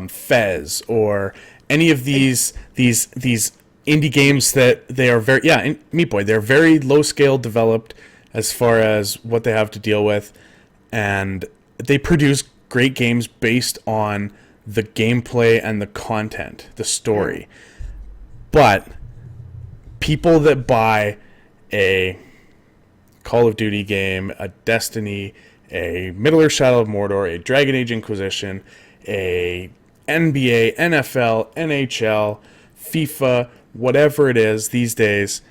Fez or any of these indie games that they are very Meat Boy, they're very low scale developed as far as what they have to deal with, and they produce great games based on the gameplay and the content, the story. But people that buy a Call of Duty game, a Destiny, a Middle-earth Shadow of Mordor, a Dragon Age Inquisition, a NBA, NFL, NHL, FIFA, whatever it is these days,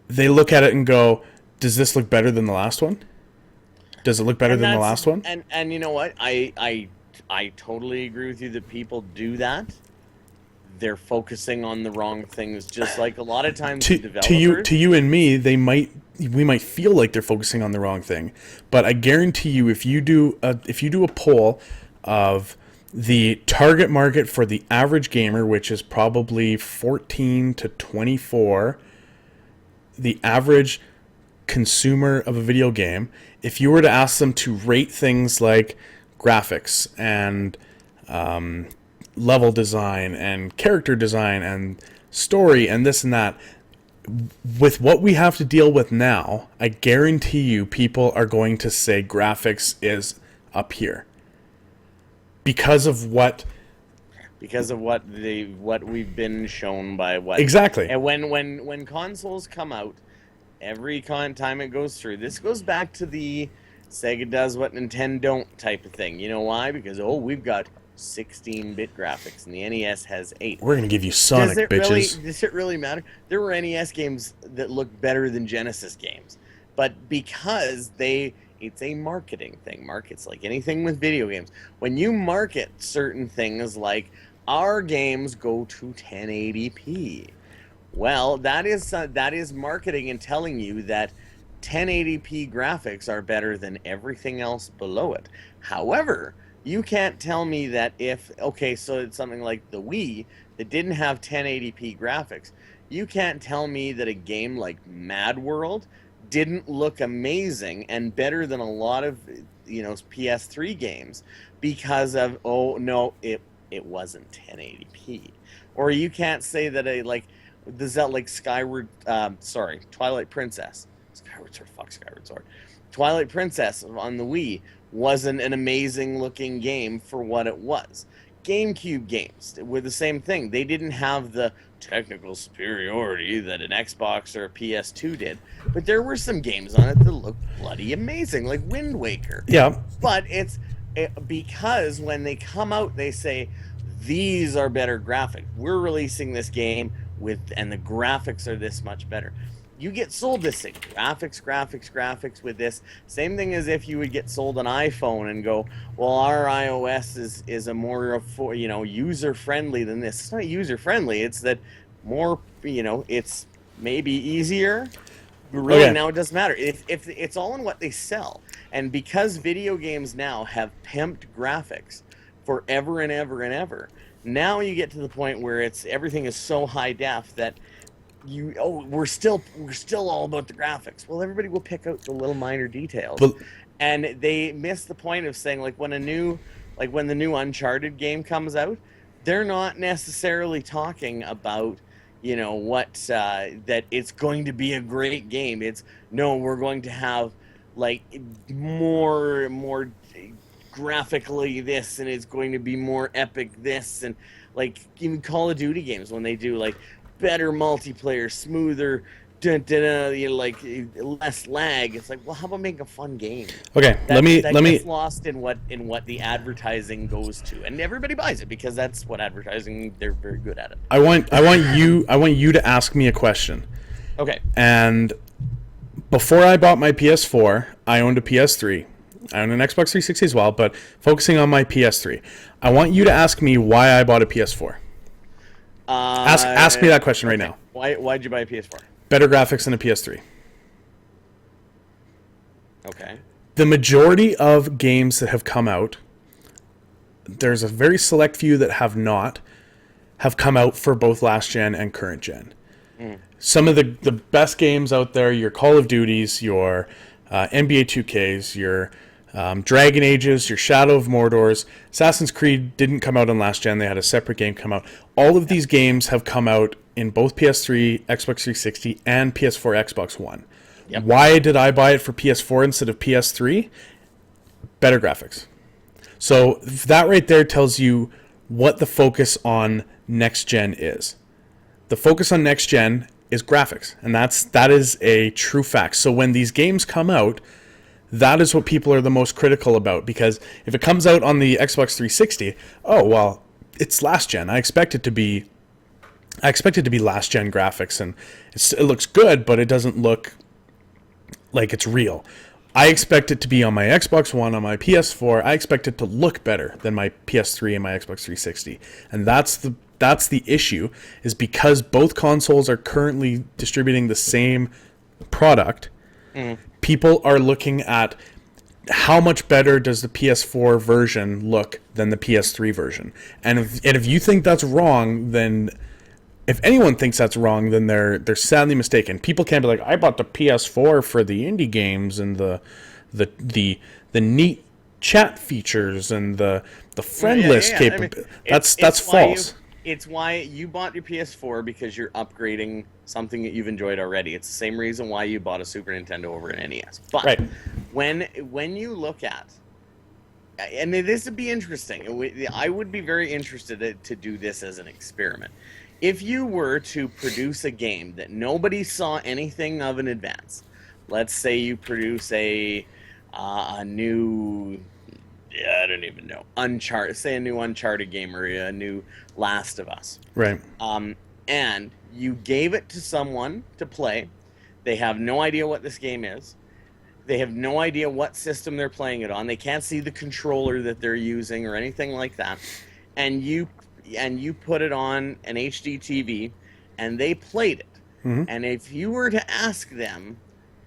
they look at it and go, does this look better than the last one? Does it look better than the last one?
And you know what? I totally agree with you that people do that. They're focusing on the wrong things, just like a lot of times the developers.
To you and me, we might feel like they're focusing on the wrong thing, but I guarantee you, if you do a poll of the target market for the average gamer, which is probably 14 to 24, the average consumer of a video game, if you were to ask them to rate things like graphics and level design and character design and story and this and that, with what we have to deal with now, I guarantee you people are going to say graphics is up here because of what
we've been shown by what
exactly.
And when consoles come out, every time it goes through, this goes back to the Sega does what Nintendo don't type of thing. You know why? Because we've got 16-bit graphics, and the NES has 8.
We're gonna give you Sonic, bitches.
Does it really matter? There were NES games that looked better than Genesis games, but because it's a marketing thing. Markets like anything with video games. When you market certain things like our games go to 1080p, well, that is marketing and telling you that 1080p graphics are better than everything else below it. However, you can't tell me that so it's something like the Wii that didn't have 1080p graphics. You can't tell me that a game like Mad World didn't look amazing and better than a lot of PS3 games because of it wasn't 1080p. Or you can't say that Twilight Princess. Skyward Sword. Twilight Princess on the Wii wasn't an amazing looking game for what it was. GameCube games were the same thing. They didn't have the technical superiority that an Xbox or a PS2 did, but there were some games on it that looked bloody amazing, like Wind Waker.
Yeah.
But because when they come out, they say, these are better graphics. We're releasing this game and the graphics are this much better. You get sold this thing, graphics with this. Same thing as if you would get sold an iPhone and go, well, our iOS is a more user-friendly than this. It's not user-friendly. It's that more, it's maybe easier. Really,
Okay.
now it doesn't matter. If it's all in what they sell. And because video games now have pimped graphics forever and ever and ever, now you get to the point where everything is so high def that we're still all about the graphics. Well, everybody will pick out the little minor details, and they miss the point of saying, when the new Uncharted game comes out, they're not necessarily talking about that it's going to be a great game. We're going to have more graphically this, and it's going to be more epic this, and even Call of Duty games when they do better multiplayer, smoother, less lag. It's well, how about making a fun game?
Okay,
That
let me
gets lost in what the advertising goes to, and everybody buys it because that's what advertising. They're very good at it.
I want you to ask me a question.
Okay.
And Before I bought my PS4, I owned a PS3. I own an Xbox 360 as well, but focusing on my PS3, I want you to ask me why I bought a PS4. Ask me that question right now.
Why'd you buy a PS4?
Better graphics than a PS3.
Okay.
The majority of games that have come out, there's a very select few that have not, have come out for both last gen and current gen. Some of the best games out there, your Call of Duties, your NBA 2Ks, your Dragon Ages, your Shadow of Mordors, Assassin's Creed didn't come out on last gen. They had a separate game come out. All of these games have come out in both PS3, Xbox 360, and PS4, Xbox One. Yep. Why did I buy it for PS4 instead of PS3? Better graphics. So that right there tells you what the focus on next gen is. The focus on next gen is graphics, and that is a true fact. So when these games come out, that is what people are the most critical about, because if it comes out on the Xbox 360, oh well, it's last gen. I expect it to be last gen graphics, and it looks good, but it doesn't look like it's real. I expect it to be on my Xbox One, on my PS4. I expect it to look better than my PS3 and my Xbox 360, and that's the issue, is because both consoles are currently distributing the same product. People are looking at how much better does the PS4 version look than the PS3 version. And if you think that's wrong, then if anyone thinks that's wrong, then they're sadly mistaken. People can't be like, I bought the PS4 for the indie games and the neat chat features and the friend list capability. That's false.
It's why you bought your PS4, because you're upgrading something that you've enjoyed already. It's the same reason why you bought a Super Nintendo over an NES. But
right.
when you look at, and this would be interesting, I would be very interested to do this as an experiment. If you were to produce a game that nobody saw anything of in advance, let's say you produce a new, I don't even know, say a new Uncharted game, or a new Last of Us.
Right.
And you gave it to someone to play. They have no idea what this game is. They have no idea what system they're playing it on. They can't see the controller that they're using or anything like that. And you put it on an HD TV, and they played it. Mm-hmm. And if you were to ask them,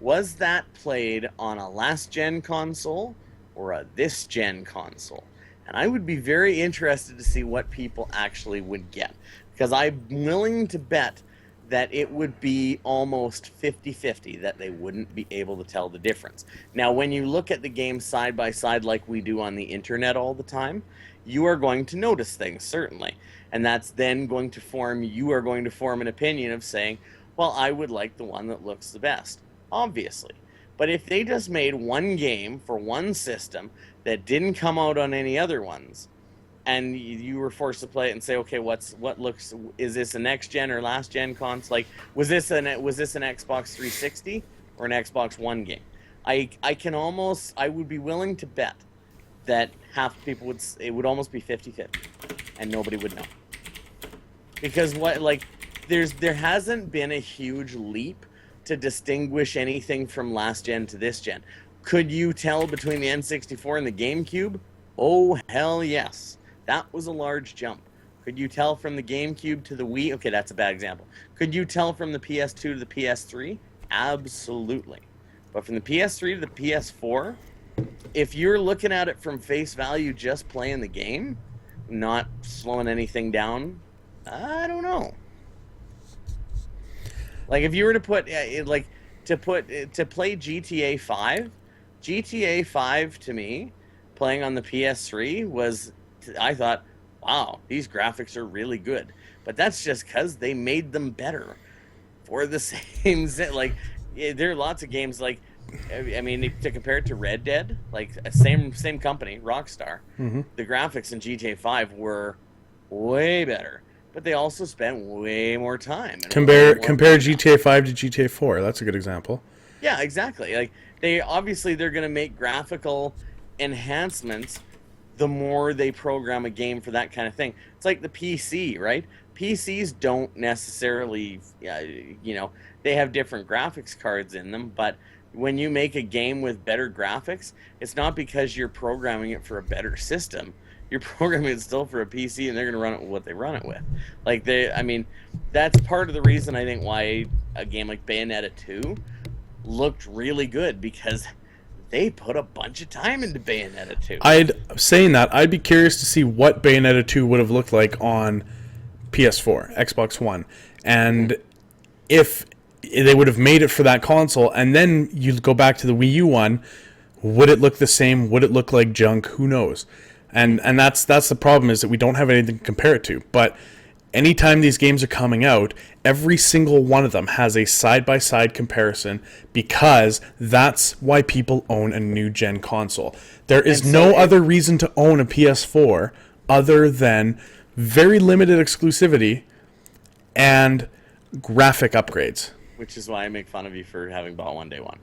was that played on a last-gen console or a this-gen console? And I would be very interested to see what people actually would get, because I'm willing to bet that it would be almost 50-50, that they wouldn't be able to tell the difference. Now, when you look at the games side by side like we do on the internet all the time, you are going to notice things, certainly. And that's then going to you are going to form an opinion of saying, well, I would like the one that looks the best, obviously. But if they just made one game for one system that didn't come out on any other ones, and you were forced to play it and say, okay, is this a next gen or last gen console? Like, was this an Xbox 360 or an Xbox One game? I would be willing to bet that half the people it would almost be 50-50, and nobody would know. Because there hasn't been a huge leap to distinguish anything from last gen to this gen. Could you tell between the N64 and the GameCube? Oh, hell yes. That was a large jump. Could you tell from the GameCube to the Wii? Okay, that's a bad example. Could you tell from the PS2 to the PS3? Absolutely. But from the PS3 to the PS4, if you're looking at it from face value, just playing the game, not slowing anything down, I don't know. Like, if you were to put to play GTA 5, GTA 5 to me, playing on the PS3 was, I thought, wow, these graphics are really good. But that's just because they made them better for the same, there are lots of games, like, I mean, to compare it to Red Dead, like, same company, Rockstar, mm-hmm. The graphics in GTA 5 were way better. But they also spent way more time.
Compare GTA 5 to GTA 4. That's a good example.
Yeah, exactly. Like, they're going to make graphical enhancements the more they program a game for that kind of thing. It's like the PC, right? PCs don't necessarily, they have different graphics cards in them, but when you make a game with better graphics, it's not because you're programming it for a better system. You're programming it still for a PC, and they're going to run it with what they run it with. That's part of the reason I think why a game like Bayonetta 2 looked really good, because they put a bunch of time into Bayonetta 2.
I'd be curious to see what Bayonetta 2 would have looked like on PS4, Xbox One, and if they would have made it for that console, and then you go back to the Wii U one, would it look the same? Would it look like junk? Who knows? And that's the problem, is that we don't have anything to compare it to. But anytime these games are coming out, every single one of them has a side-by-side comparison, because that's why people own a new-gen console. There is no other reason to own a PS4 other than very limited exclusivity and graphic upgrades.
Which is why I make fun of you for having bought one day one.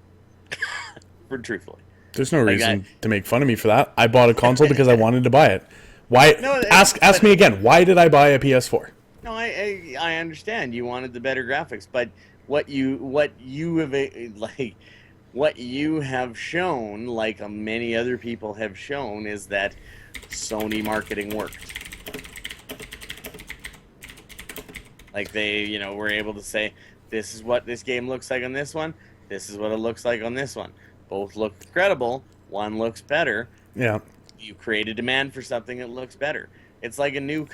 For truthfully.
There's no reason to make fun of me for that. I bought a console because I wanted to buy it. Why? No, ask me again. Why did I buy a PS4?
No, I understand. You wanted the better graphics, but what you have shown, like many other people have shown, is that Sony marketing worked. Like they, were able to say, this is what this game looks like on this one. This is what it looks like on this one. Both look incredible. One looks better.
Yeah.
You create a demand for something that looks better. It's like a new.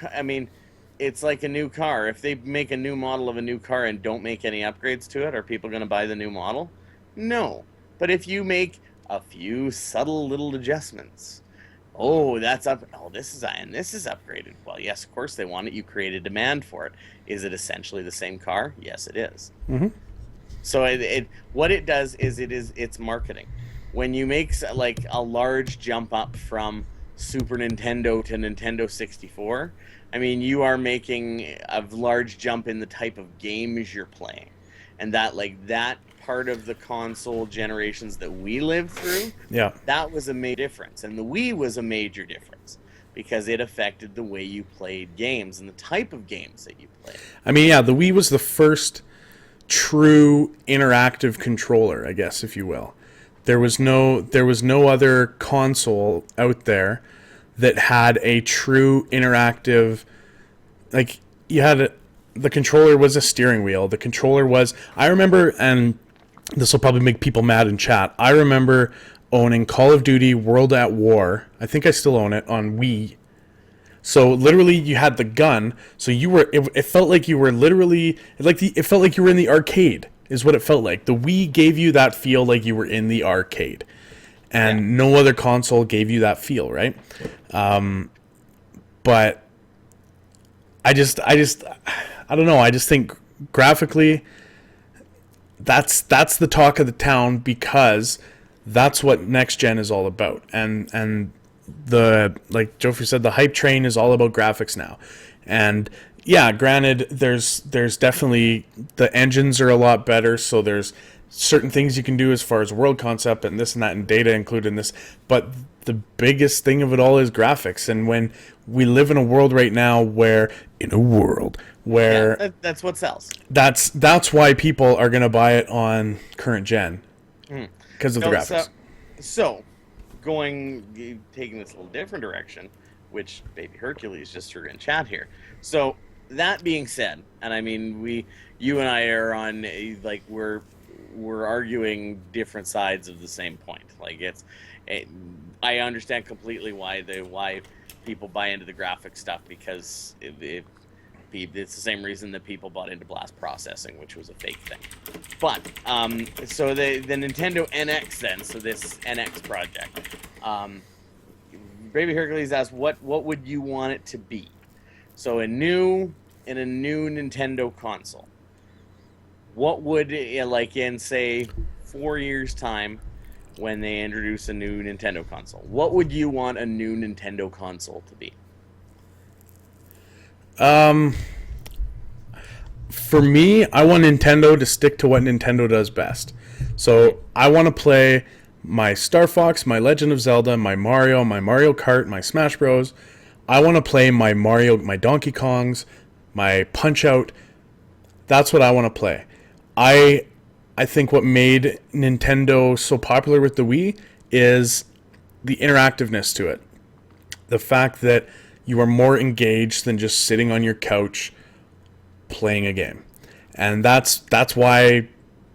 It's like a new car. If they make a new model of a new car and don't make any upgrades to it, are people going to buy the new model? No. But if you make a few subtle little adjustments, that's up. This is upgraded. Well, yes, of course they want it. You create a demand for it. Is it essentially the same car? Yes, it is.
Mm-hmm.
So what it does is it's marketing. When you make like a large jump up from Super Nintendo to Nintendo 64, you are making a large jump in the type of games you're playing, and that part of the console generations that we lived through, that was a major difference, and the Wii was a major difference because it affected the way you played games and the type of games that you played.
The Wii was the first true interactive controller, I guess, if you will. There was no other console out there that had a true interactive, the controller was a steering wheel. The controller was, I remember, and this will probably make people mad in chat, I remember owning Call of Duty World at War. I think I still own it on Wii. So literally you had the gun, so it felt like you were literally, it felt like you were in the arcade, is what it felt like. The Wii gave you that feel like you were in the arcade. And no other console gave you that feel, right? But I don't know, I just think graphically that's the talk of the town, because that's what next gen is all about. And like Joffrey said, the hype train is all about graphics now. And yeah, granted, there's definitely, the engines are a lot better, so there's certain things you can do as far as world concept and this and that and data included in this, but the biggest thing of it all is graphics. And when we live in a world right now where
that's what sells.
That's why people are going to buy it on current gen, because of the graphics.
So taking this a little different direction, which Baby Hercules just threw in chat here. So that being said, and you and I are on, we're arguing different sides of the same point. I understand completely why people buy into the graphic stuff, because it's the same reason that people bought into blast processing, which was a fake thing. But so the Nintendo NX then, so this NX project, Baby Hercules asked, what would you want it to be? So in a new Nintendo console, what would in say 4 years time, when they introduce a new Nintendo console, what would you want a new Nintendo console to be?
For me, I want Nintendo to stick to what Nintendo does best. So I want to play my Star Fox, my Legend of Zelda, my Mario Kart, my Smash Bros. I want to play my Donkey Kongs, my Punch Out. That's what I want to play. I think what made Nintendo so popular with the Wii is the interactiveness to it. The fact that you are more engaged than just sitting on your couch playing a game. And that's why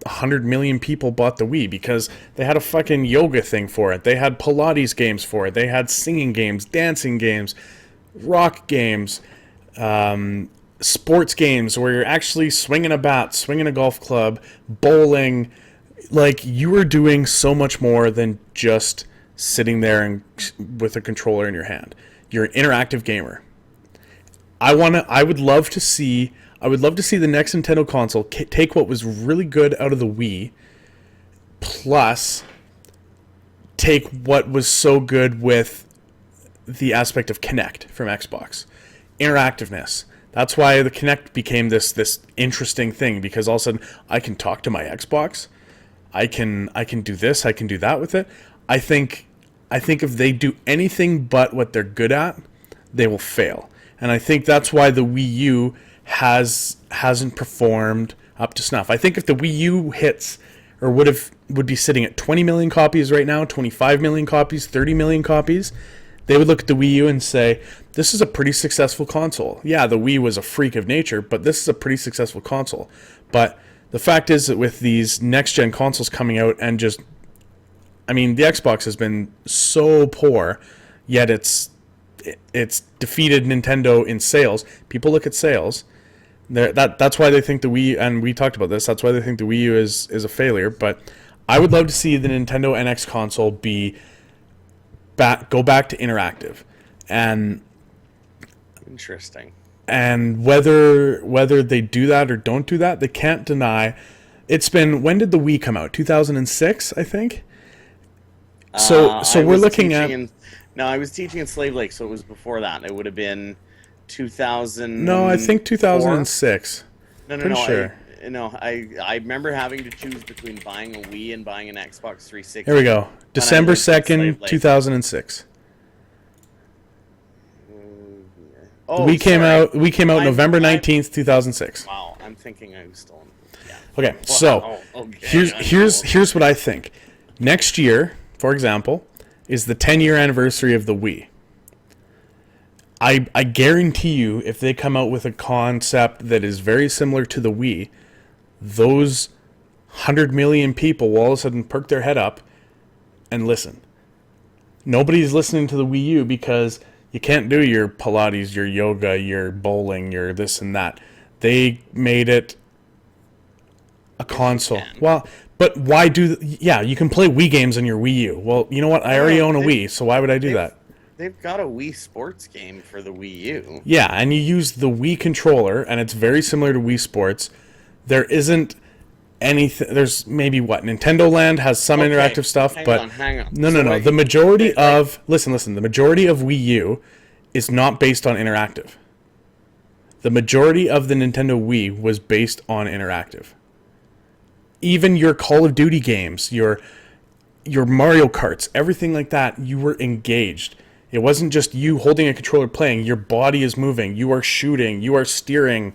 100 million people bought the Wii, because they had a fucking yoga thing for it. They had Pilates games for it. They had singing games, dancing games, rock games, sports games where you're actually swinging a bat, swinging a golf club, bowling. Like, you were doing so much more than just sitting there and with a controller in your hand. You're an interactive gamer. I would love to see the next Nintendo console take what was really good out of the Wii, plus take what was so good with the aspect of Kinect from Xbox. Interactiveness. That's why the Kinect became this interesting thing, because all of a sudden I can talk to my Xbox. I can do this, I can do that with it. I think if they do anything but what they're good at, they will fail. And I think that's why the Wii U hasn't performed up to snuff. I think if the Wii U hits, or would be sitting at 20 million copies right now, 25 million copies, 30 million copies, they would look at the Wii U and say, this is a pretty successful console. Yeah, the Wii was a freak of nature, but this is a pretty successful console. But the fact is that with these next-gen consoles coming out and the Xbox has been so poor, yet it's defeated Nintendo in sales. People look at sales. That's why they think the Wii, and we talked about this, that's why they think the Wii U is a failure. But I would love to see the Nintendo NX console go back to interactive. And
interesting.
And whether they do that or don't do that, they can't deny. It's been, when did the Wii come out? 2006, I think. So we're looking at.
I was teaching in Slave Lake, so it was before that. It would have been 2000.
No, I think 2006.
No.
Sure.
I remember having to choose between buying a Wii and buying an Xbox 360.
Here we go. December 2nd, 2006. We came out November 19th, 2006.
Wow, I'm thinking I was still in. Yeah.
Okay, so here's what I think. Next year, for example, is the 10-year anniversary of the Wii. I guarantee you, if they come out with a concept that is very similar to the Wii, those 100 million people will all of a sudden perk their head up and listen. Nobody's listening to the Wii U because you can't do your Pilates, your yoga, your bowling, your this and that. They made it a console. Well, but why you can play Wii games on your Wii U. Well, you know what? I already own a Wii, so why would I do that?
They've got a Wii Sports game for the Wii U.
Yeah, and you use the Wii controller, and it's very similar to Wii Sports. There isn't anything. There's maybe Nintendo Land has some interactive stuff, but
hang on.
No. The majority of listen. The majority of Wii U is not based on interactive. The majority of the Nintendo Wii was based on interactive. Even your Call of Duty games, your Mario Karts, everything like that, you were engaged. It wasn't just you holding a controller playing. Your body is moving. You are shooting. You are steering.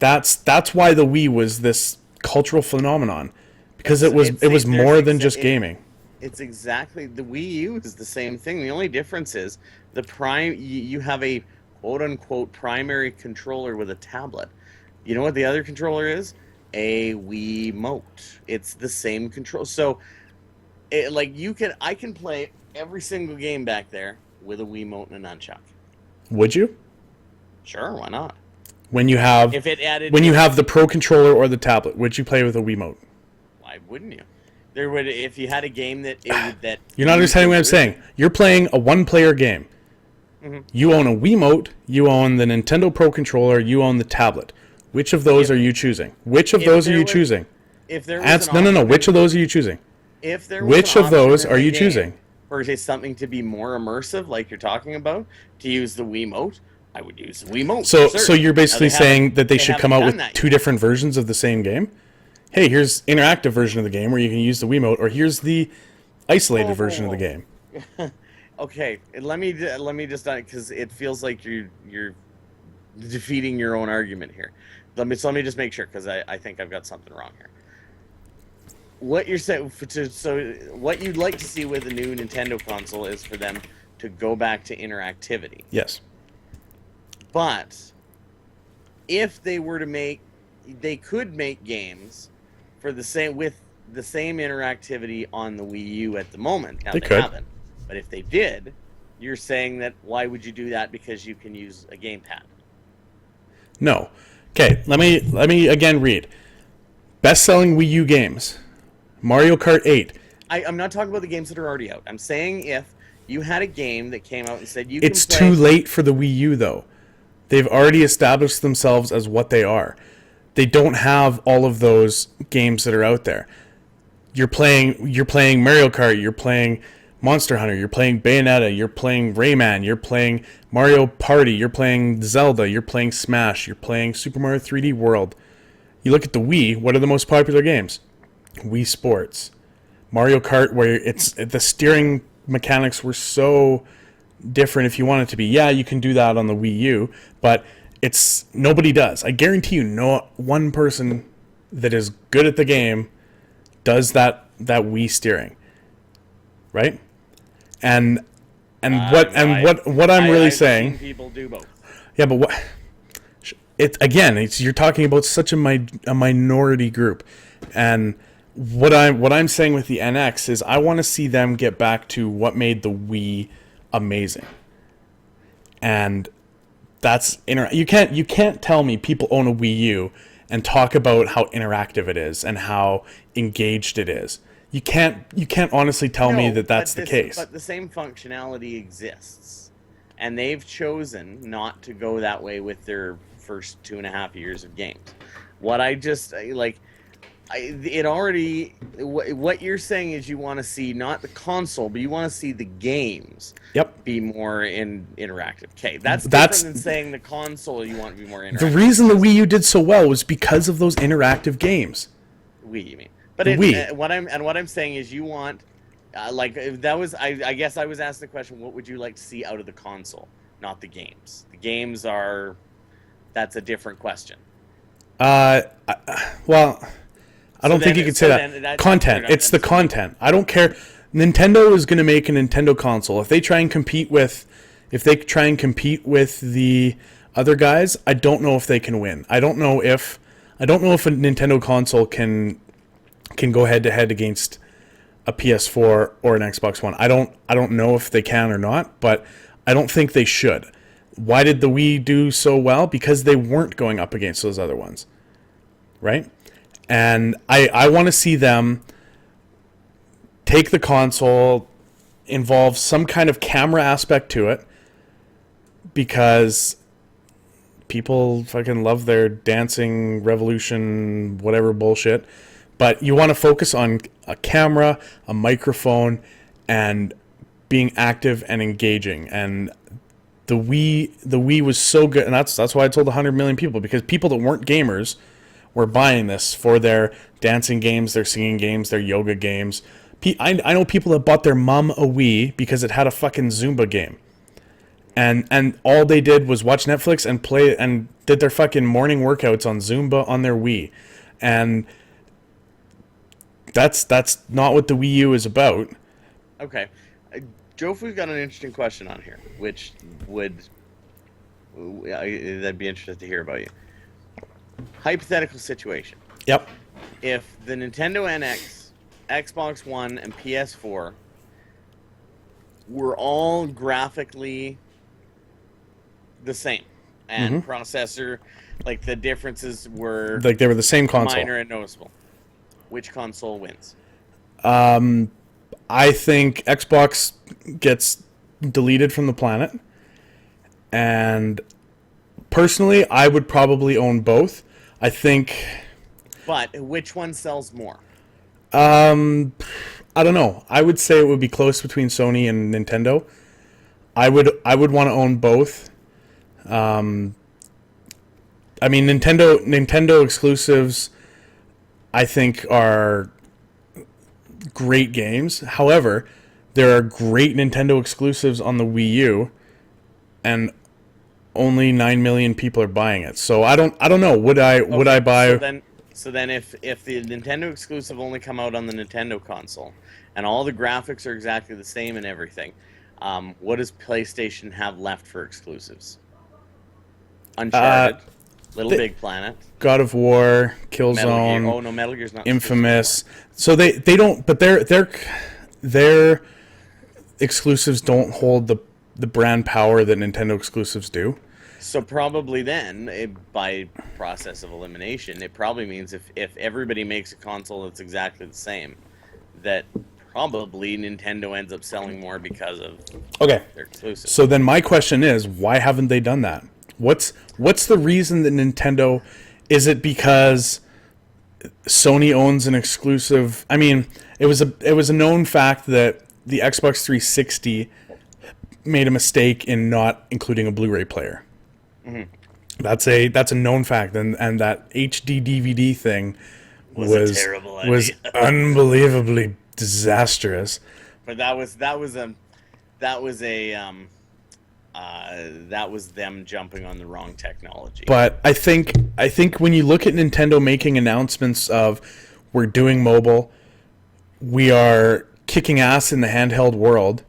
That's why the Wii was this cultural phenomenon, because it was more than just gaming.
It's exactly, the Wii U is the same thing. The only difference is you have a quote unquote primary controller with a tablet. You know what the other controller is? A Wiimote. It's the same control. So I can play every single game back there with a Wiimote and a nunchuck.
Would you?
Sure, why not?
When you have the Pro controller or the tablet, would you play with a Wiimote?
Why wouldn't you? There would, if you had a game that
You're not understanding what I'm saying. You're playing a one-player game. Mm-hmm. You own a Wiimote. You own the Nintendo Pro controller. You own the tablet. Which of those are you choosing? Which of those are you choosing?
If there was
no. Which of those are you choosing?
If there was
which of those are you choosing?
For something to be more immersive, like you're talking about, to use the Wiimote, I would use the Wiimote.
So you're basically saying that they should come out with two different versions of the same game? Hey, here's interactive version of the game where you can use the Wiimote, or here's the isolated version of the game.
Okay, let me just, because it feels like you're defeating your own argument here. Let me just make sure, because I think I've got something wrong here. What you're saying, so what you'd like to see with a new Nintendo console is for them to go back to interactivity.
Yes.
But if they were to make, they could make games for the same with the same interactivity on the Wii U at the moment. Now
They could.
haven't, but if they did, you're saying that why would you do that? Because you can use a gamepad.
No. Okay, let me again read. Best-selling Wii U games. Mario Kart 8.
I'm not talking about the games that are already out. I'm saying if you had a game that came out and said you
It's
can play...
too late for the Wii U, though. They've already established themselves as what they are. They don't have all of those games that are out there. You're playing Mario Kart, you're playing Monster Hunter, you're playing Bayonetta, you're playing Rayman, you're playing Mario Party, you're playing Zelda, you're playing Smash, you're playing Super Mario 3D World. You look at the Wii, what are the most popular games? Wii Sports. Mario Kart, where the steering mechanics were so different if you want it to be. Yeah, you can do that on the Wii U, but nobody does. I guarantee you no one person that is good at the game does that Wii steering. Right? And what I'm really saying,
seen people do both.
yeah, but what you're talking about such a minority group. And what I'm saying with the NX is I want to see them get back to what made the Wii amazing. And that's you can't tell me people own a Wii U and talk about how interactive it is and how engaged it is. You can't honestly tell me that that's the case.
But the same functionality exists, and they've chosen not to go that way with their first 2.5 years of games. What you're saying is you want to see not the console, but you want to see the games.
Yep.
Be more interactive. Okay, that's different than saying the console you want to be more interactive.
The reason the Wii U did so well was because of those interactive games.
Wii, you mean? But what I'm saying is you want, I guess I was asked the question, what would you like to see out of the console, not the games? The games that's a different question.
Well, I don't think you could say that. Content. It's the content. I don't care. Nintendo is going to make a Nintendo console. If they try and compete with the other guys, I don't know if they can win. I don't know if a Nintendo console can go head to head against a PS4 or an Xbox One. I don't know if they can or not, but I don't think they should. Why did the Wii do so well? Because they weren't going up against those other ones. Right? And I want to see them take the console, involve some kind of camera aspect to it, because people fucking love their dancing revolution, whatever bullshit. But you want to focus on a camera, a microphone, and being active and engaging. And the Wii was so good, and that's why I told 100 million people, because people that weren't gamers were buying this for their dancing games, their singing games, their yoga games. I know people that bought their mom a Wii because it had a fucking Zumba game. And all they did was watch Netflix and play and did their fucking morning workouts on Zumba on their Wii. And that's not what the Wii U is about.
Okay. Jofu's got an interesting question on here, which that'd be interesting to hear about you. Hypothetical situation.
Yep.
If the Nintendo NX, Xbox One, and PS4 were all graphically the same, and processor, like the differences were
like they were the same console,
minor and noticeable, which console wins?
I think Xbox gets deleted from the planet, and personally, I would probably own both. I think.
But which one sells more?
I don't know. I would say it would be close between Sony and Nintendo. I would want to own both. I mean, Nintendo exclusives, I think, are great games. However, there are great Nintendo exclusives on the Wii U, and only 9 million people are buying it. So I don't know. Would I buy?
So then if the Nintendo exclusive only come out on the Nintendo console, and all the graphics are exactly the same and everything, what does PlayStation have left for exclusives? Uncharted, Little Big Planet,
God of War,
Metal Gear.
Killzone,
Oh no, Metal Gear's not
Infamous. So they don't, but their exclusives don't hold the brand power that Nintendo exclusives do.
So probably then, by process of elimination, it probably means if everybody makes a console that's exactly the same, that probably Nintendo ends up selling more because of their exclusives.
So then my question is, why haven't they done that? What's the reason that Nintendo? Is it because Sony owns an exclusive? I mean, it was a known fact that the Xbox 360 made a mistake in not including a Blu-ray player. Mm-hmm. That's a known fact, and that HD DVD thing was
a terrible idea.
Was unbelievably disastrous.
But that was them jumping on the wrong technology.
But I think when you look at Nintendo making announcements of we're doing mobile, we are kicking ass in the handheld world,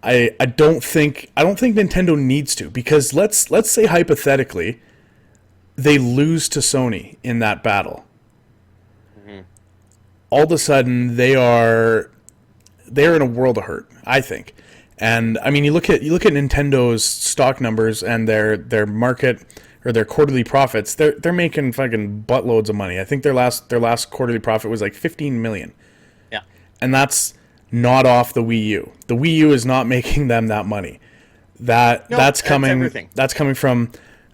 I don't think Nintendo needs to, because let's say hypothetically they lose to Sony in that battle. Mm-hmm. All of a sudden they're in a world of hurt, I think. And I mean, you look at Nintendo's stock numbers and their market or their quarterly profits. They're making fucking buttloads of money. I think their last quarterly profit was like 15 million.
Yeah.
And that's not off the Wii U. The Wii U is not making them that money. That's coming from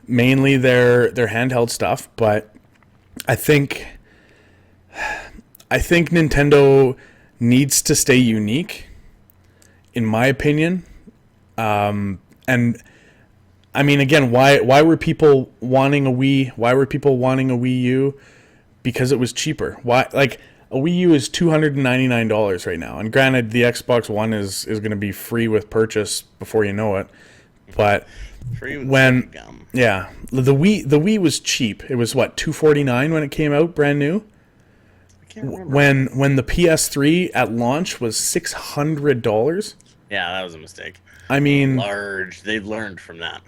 mainly their handheld stuff, but I think Nintendo needs to stay unique, in my opinion. And I mean, again, why were people wanting a Wii? Why were people wanting a Wii U? Because it was cheaper. Why, like, a Wii U is $299 right now. And granted, the Xbox One is going to be free with purchase before you know it. But
free with gum.
Yeah, the Wii was cheap. It was what, $249 when it came out, brand new.
I can't remember.
When the PS3 at launch was $600.
Yeah, that was a mistake.
I mean,
they learned from that.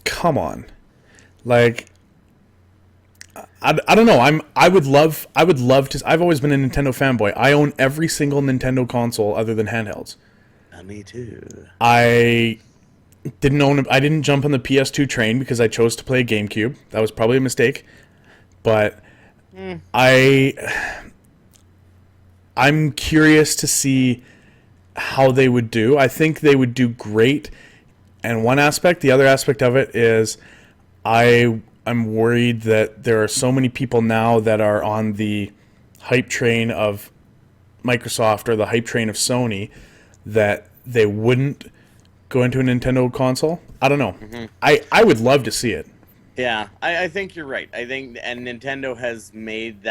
Come on, like. I don't know. I would love to. I've always been a Nintendo fanboy. I own every single Nintendo console other than handhelds.
Me too.
I didn't jump on the PS2 train because I chose to play a GameCube. That was probably a mistake. But I'm curious to see how they would do. I think they would do great. And one aspect, the other aspect of it is I'm worried that there are so many people now that are on the hype train of Microsoft or the hype train of Sony that they wouldn't go into a Nintendo console. I don't know. Mm-hmm. I would love to see it.
Yeah, I think you're right. I think, and Nintendo has made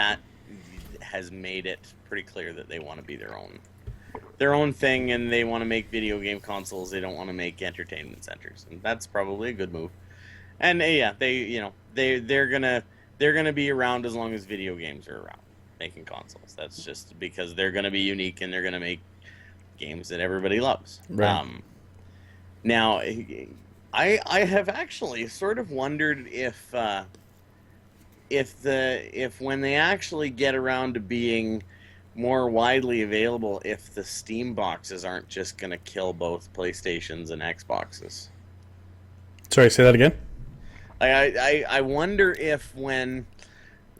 it pretty clear that they want to be their own thing, and they want to make video game consoles. They don't want to make entertainment centers, and that's probably a good move. And they're gonna be around as long as video games are around making consoles. That's just because they're gonna be unique and they're gonna make games that everybody loves.
Right.
Now, I have actually sort of wondered if when they actually get around to being more widely available, if the Steam boxes aren't just gonna kill both PlayStations and Xboxes.
Sorry, say that again.
I wonder if when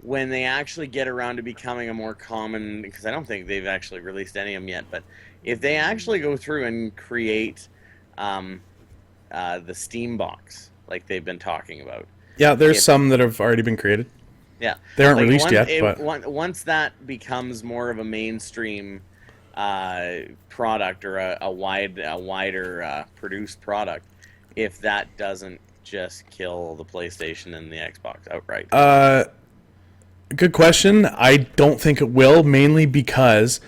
they actually get around to becoming a more common, because I don't think they've actually released any of them yet, but if they actually go through and create the Steam box like they've been talking about.
Yeah, there's some that have already been created.
Yeah,
they aren't released yet. But
once that becomes more of a mainstream product or a wider produced product, if that doesn't just kill the PlayStation and the Xbox outright?
Good question. I don't think it will, mainly because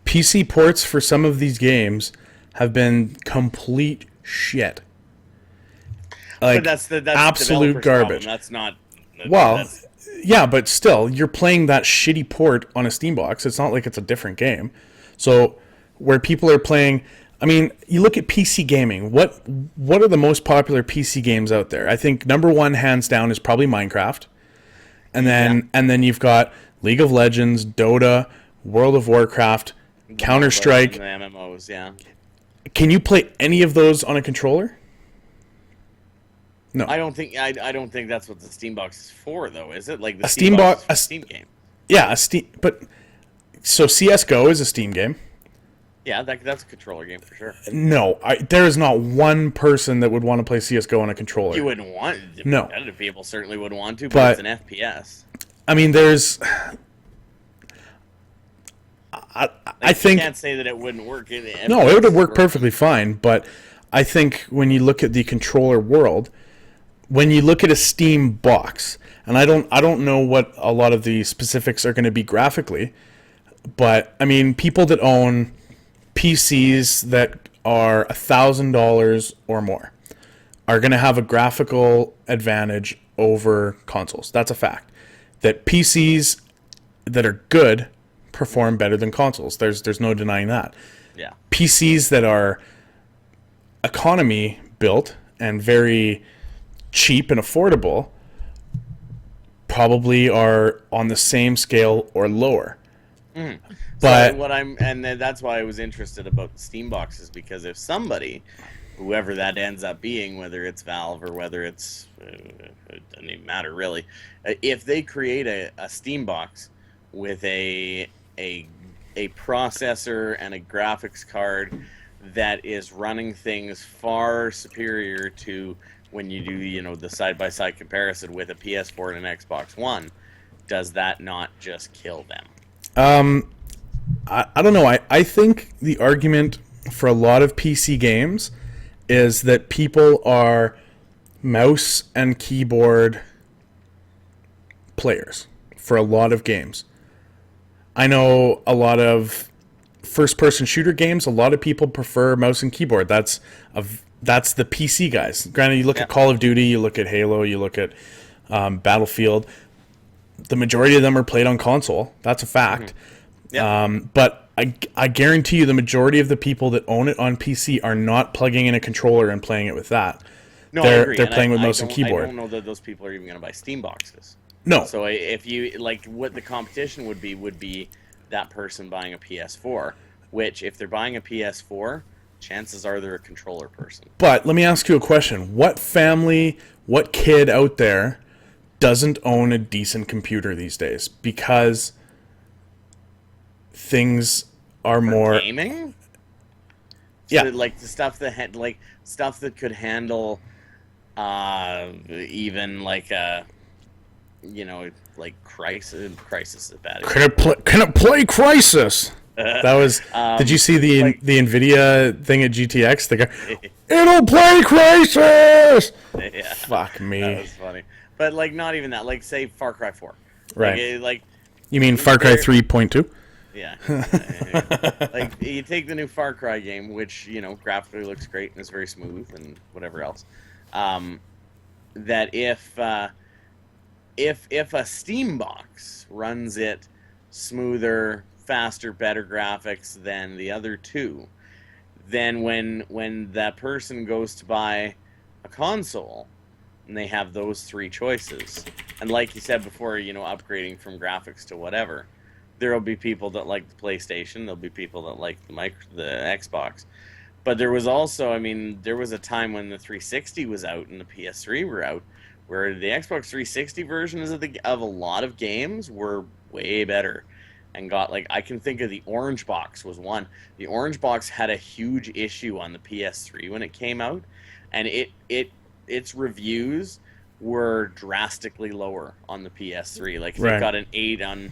PC ports for some of these games have been complete shit. Like,
that's the
absolute
developer's
garbage.
problem. That's not.
Well,
that's,
yeah, but still, you're playing that shitty port on a Steam box. It's not like it's a different game. So, where people are playing, I mean, you look at PC gaming. What are the most popular PC games out there? I think number one, hands down, is probably Minecraft, and then you've got League of Legends, Dota, World of Warcraft, Counter Strike.
the MMOs, yeah.
Can you play any of those on a controller? No.
I don't think that's what the Steam box is for, though, is it? Like the
Steam
box
box-
is for
a-
Steam game.
Yeah, a Steam, but so CS:GO is a Steam game.
Yeah, that's a controller game for sure.
No, there is not one person that would want to play CS:GO on a controller.
You wouldn't want.
No.
Competitive people certainly would want to,
But-
it's an FPS.
I mean, there's. I think
You can't say that it wouldn't work.
no, it would work perfectly fine. But I think when you look at the controller world, when you look at a Steam box, and I don't know what a lot of the specifics are going to be graphically, but I mean, people that own PCs that are $1,000 or more are going to have a graphical advantage over consoles. That's a fact. That PCs that are good perform better than consoles. There's no denying that.
Yeah.
PCs that are economy built and very cheap and affordable probably are on the same scale or lower. But
that's why I was interested about the Steam boxes, because if somebody, whoever that ends up being, whether it's Valve or whether it's it doesn't even matter really, if they create a Steam box with a processor and a graphics card that is running things far superior to when you do, the side-by-side comparison with a PS4 and an Xbox One, does that not just kill them?
I don't know. I think the argument for a lot of PC games is that people are mouse and keyboard players for a lot of games. I know a lot of first-person shooter games, a lot of people prefer mouse and keyboard. That's the PC guys. Granted, you look at Call of Duty, you look at Halo, you look at Battlefield. The majority of them are played on console. That's a fact. But I guarantee you the majority of the people that own it on PC are not plugging in a controller and playing it with that.
No,
they're,
I agree.
They're playing with mouse and
I
keyboard.
don't know that those people are even going to buy Steam boxes.
No.
So if you what the competition would be that person buying a PS4, which if they're buying a PS4, chances are they're a controller person.
But let me ask you a question. What family, what kid out there doesn't own a decent computer these days? Because things are more
gaming.
Yeah.
So like the stuff that stuff that could handle even like like Crisis is bad.
Can it play Crisis? That was. Did you see the Nvidia thing at GTX? The guy, it'll play Crisis.
Yeah.
Fuck me.
That was funny. But not even that. Like say Far Cry 4.
Right. You mean Far Cry 3.2?
Yeah. You take the new Far Cry game, which graphically looks great and is very smooth and whatever else. That if a Steam box runs it smoother, faster, better graphics than the other two, then when that person goes to buy a console and they have those three choices, and like you said before, upgrading from graphics to whatever, there will be people that like the PlayStation, there'll be people that like the Xbox. But there was also, there was a time when the 360 was out and the PS3 were out, where the Xbox 360 versions of a lot of games were way better, and got I can think of the Orange Box was one. The Orange Box had a huge issue on the PS3 when it came out, and its reviews were drastically lower on the PS3. It got an 8 on.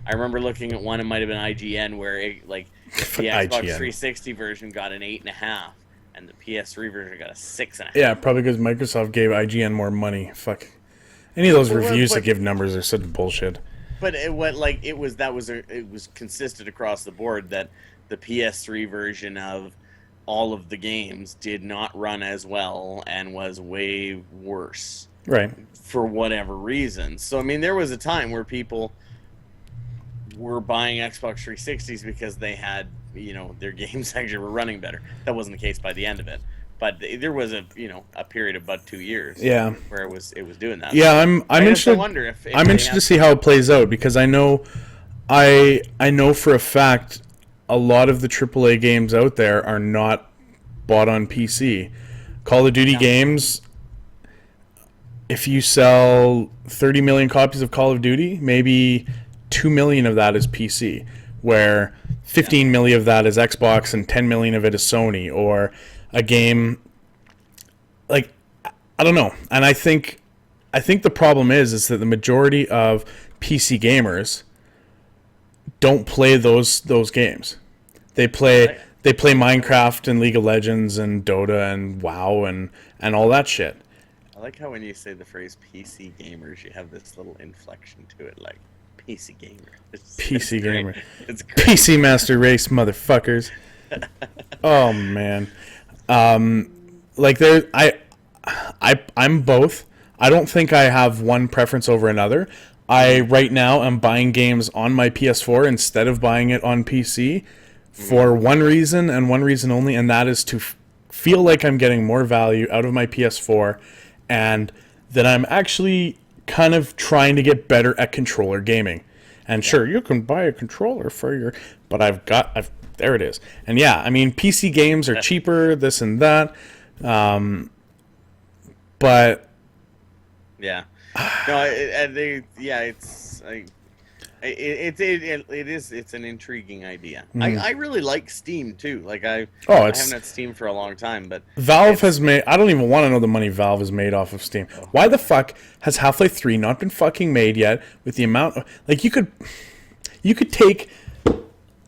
I remember looking at one, it might have been IGN, where the Xbox 360 version got an 8.5, and the PS3 version got a 6.5.
Yeah, probably because Microsoft gave IGN more money. Fuck. Any of those reviews that give numbers are such bullshit.
But it was consistent across the board that the PS3 version of all of the games did not run as well and was way worse
Right.
for whatever reason. So I mean, there was a time where people were buying Xbox 360s because they had, their games actually were running better. That wasn't the case by the end of it, but there was a period of about 2 years,
Yeah.
where it was doing that.
Yeah, I'm
I
interested.
wonder if
I'm
they
interested
have-
to see how it plays out, because I know for a fact a lot of the AAA games out there are not bought on PC. Call of Duty games, if you sell 30 million copies of Call of Duty, maybe 2 million of that is PC, where 15 million of that is Xbox and 10 million of it is Sony. Or a game, like, I don't know. And I think the problem is that the majority of PC gamers don't play those games. They play Minecraft and League of Legends and Dota and WoW and all that shit.
I like how when you say the phrase PC gamers, you have this little inflection to it, like PC gamer.
PC gamer.
It's great.
PC Master Race, motherfuckers. Oh man, like I'm both. I don't think I have one preference over another. I right now am buying games on my PS4 instead of buying it on PC for one reason and one reason only, and that is to feel like I'm getting more value out of my PS4, and that I'm actually kind of trying to get better at controller gaming. And sure, you can buy a controller for your, but there it is. And yeah, I mean, PC games are cheaper, this and that, but
Yeah. No, it's like, it's an intriguing idea. I really like Steam too. Like I haven't had Steam for a long time, but
Valve has made. I don't even want to know the money Valve has made off of Steam. Why the fuck has Half-Life 3 not been fucking made yet? With the amount of, like, you could take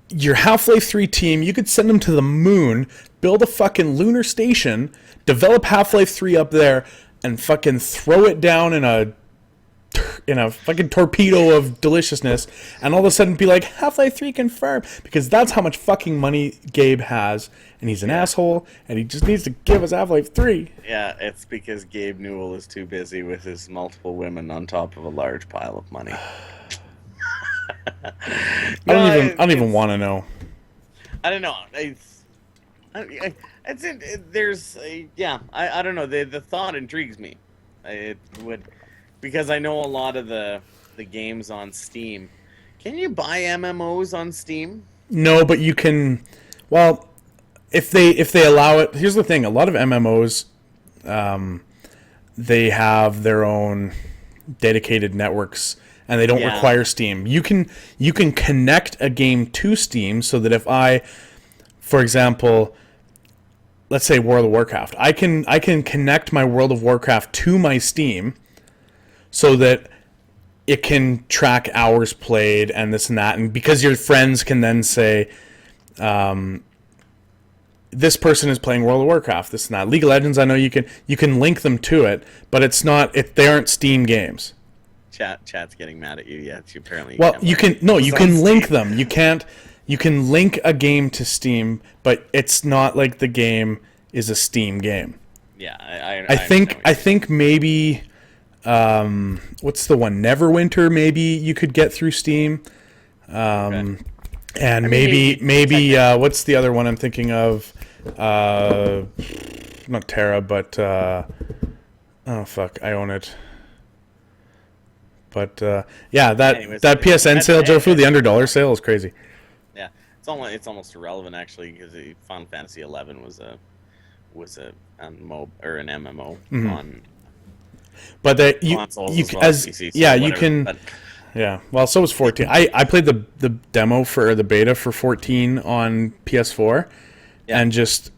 your Half-Life 3 team, you could send them to the moon, build a fucking lunar station, develop Half-Life 3 up there, and fucking throw it down in a fucking torpedo of deliciousness, and all of a sudden be like, Half-Life 3 confirmed, because that's how much fucking money Gabe has, and he's an asshole, and he just needs to give us Half-Life 3.
Yeah, it's because Gabe Newell is too busy with his multiple women on top of a large pile of money.
I don't even want to know.
I don't know. I don't know. The thought intrigues me. It would, because I know a lot of the games on Steam. Can you buy MMOs on Steam?
No, but you can. Well, if they allow it. Here's the thing: a lot of MMOs, they have their own dedicated networks, and they don't require Steam. You can connect a game to Steam, so that if I, for example, let's say World of Warcraft, I can connect my World of Warcraft to my Steam, so that it can track hours played and this and that, and because your friends can then say, this person is playing World of Warcraft, this and that. League of Legends, I know you can link them to it, but it's not. They aren't Steam games.
Chat's getting mad at you. Yeah, it's apparently.
You can link them. You can link a game to Steam, but it's not like the game is a Steam game.
Yeah,
I think maybe, what's the one? Neverwinter, maybe you could get through Steam. And maybe what's the other one I'm thinking of? Not Terra, but oh fuck, I own it. But yeah, that PSN sale, Joe Fu, the $100 sale is crazy.
Yeah, it's almost irrelevant actually, because Final Fantasy 11 was an MMO on.
But well, so was 14. I played the demo for the beta for 14 on PS4, and just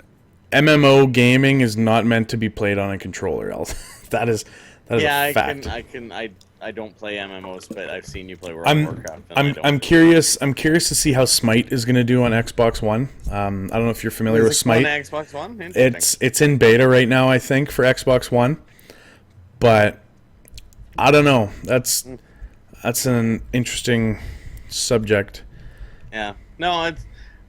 MMO gaming is not meant to be played on a controller. That is a fact.
I don't play MMOs, but I've seen you play World of Warcraft.
I'm curious to see how Smite is going to do on Xbox One. I don't know if you're familiar with Smite.
On Xbox One?
It's in beta right now, I think, for Xbox One. But I don't know. That's an interesting subject.
Yeah. No,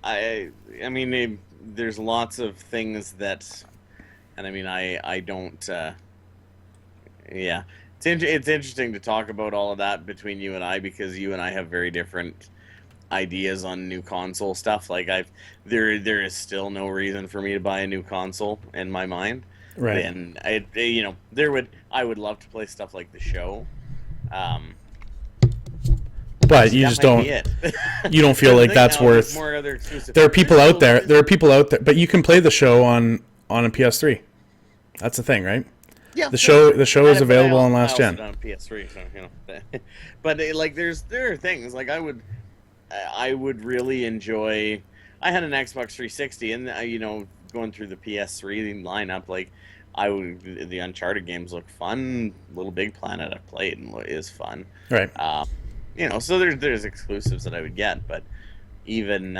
I mean, there's lots of things that, and I mean, I don't. Yeah, it's interesting to talk about all of that between you and I, because you and I have very different ideas on new console stuff. Like there is still no reason for me to buy a new console in my mind.
Right.
And I would love to play stuff like the show. Um,
But you
that
just
might
don't.
be it.
You don't feel
The
like
thing
that's
now is
worth.
more other exclusive.
There are people
There's
out there.
still-
There are people out there, but you can play the show on a PS3. That's the thing, right?
Yeah,
The show is
but
available on
I
last
also
gen.
done PS3, so you know. But like, there are things like I would really enjoy. I had an Xbox 360, and going through the PS3 lineup, like the Uncharted games look fun. Little Big Planet I played and is fun.
Right.
So there's exclusives that I would get, but even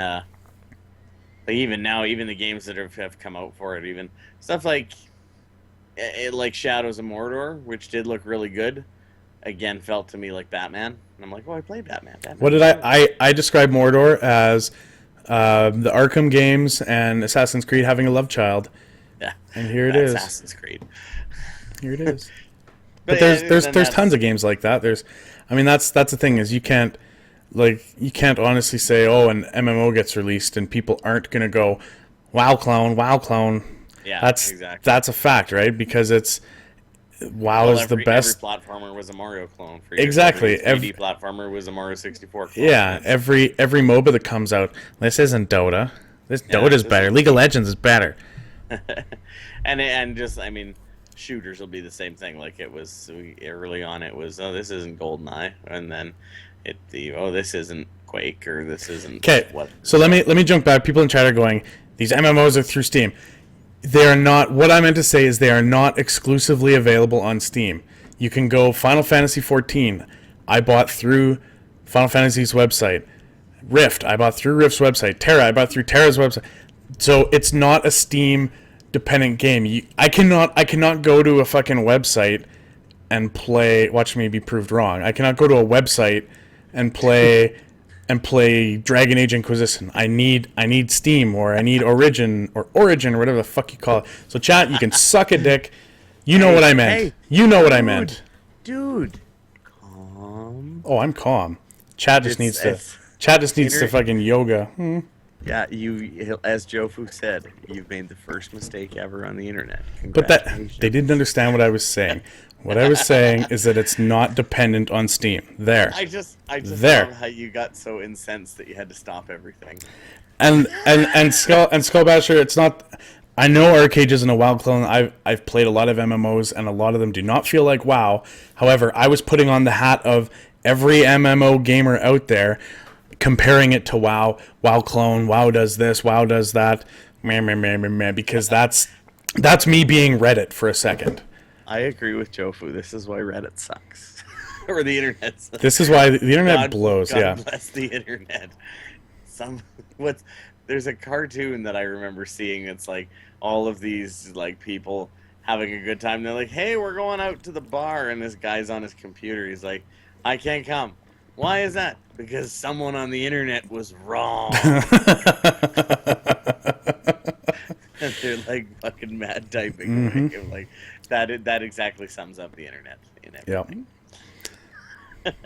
even now, even the games that have come out for it, even stuff like Shadows of Mordor, which did look really good, again felt to me like Batman, and I'm like, oh, I played Batman.
What did I describe Mordor as the Arkham games and Assassin's Creed having a love child,
Yeah,
and here it is.
Assassin's Creed.
Here it is. But there's tons of games like that. I mean that's the thing is you can't honestly say, oh, an MMO gets released and people aren't gonna go, wow clone.
Yeah,
That's
exactly.
that's a fact, right? Because WoW is the best.
Every platformer was a Mario clone. For
Exactly.
Every 3D platformer was a Mario 64 clone.
Yeah, every MOBA that comes out. This isn't Dota. Dota's better. League of Legends is better.
and just, I mean, shooters will be the same thing. Like it was early on, it was, oh, this isn't GoldenEye, and then this isn't Quake, or this isn't.
Okay,
what.
So let me jump back. People in chat are going, these MMOs are through Steam. They are not. What I meant to say is they are not exclusively available on Steam. You can go Final Fantasy XIV. I bought through Final Fantasy's website. Rift. I bought through Rift's website. Terra. I bought through Terra's website. So it's not a Steam dependent game. I cannot go to a fucking website and play. Watch me be proved wrong. I cannot go to a website and play Dragon Age Inquisition. I need Steam, or I need Origin or whatever the fuck you call it. So chat, you can suck a dick. You know what I meant.
Hey,
you know what I meant.
Dude, calm.
Oh, I'm calm. Chat just needs to fucking yoga.
Yeah, as Joe Fu said, you've made the first mistake ever on the internet.
But they didn't understand what I was saying. What I was saying is that it's not dependent on Steam. There.
I just
There.
love how you got so incensed that you had to stop everything.
And Skullbasher, it's not. I know Arcade isn't a WoW clone. I've played a lot of MMOs, and a lot of them do not feel like WoW. However, I was putting on the hat of every MMO gamer out there, comparing it to WoW. WoW clone. WoW does this. WoW does that. Because that's me being Reddit for a second.
I agree with Joe Fu. This is why Reddit sucks. Or the internet sucks.
This is why the internet blows.
God bless the internet. There's a cartoon that I remember seeing. It's like all of these like people having a good time. They're like, "Hey, we're going out to the bar," and this guy's on his computer. He's like, "I can't come." Why is that? Because someone on the internet was wrong. And they're like fucking mad typing.
Mm-hmm.
Like that exactly sums up the internet in everything.
Yep.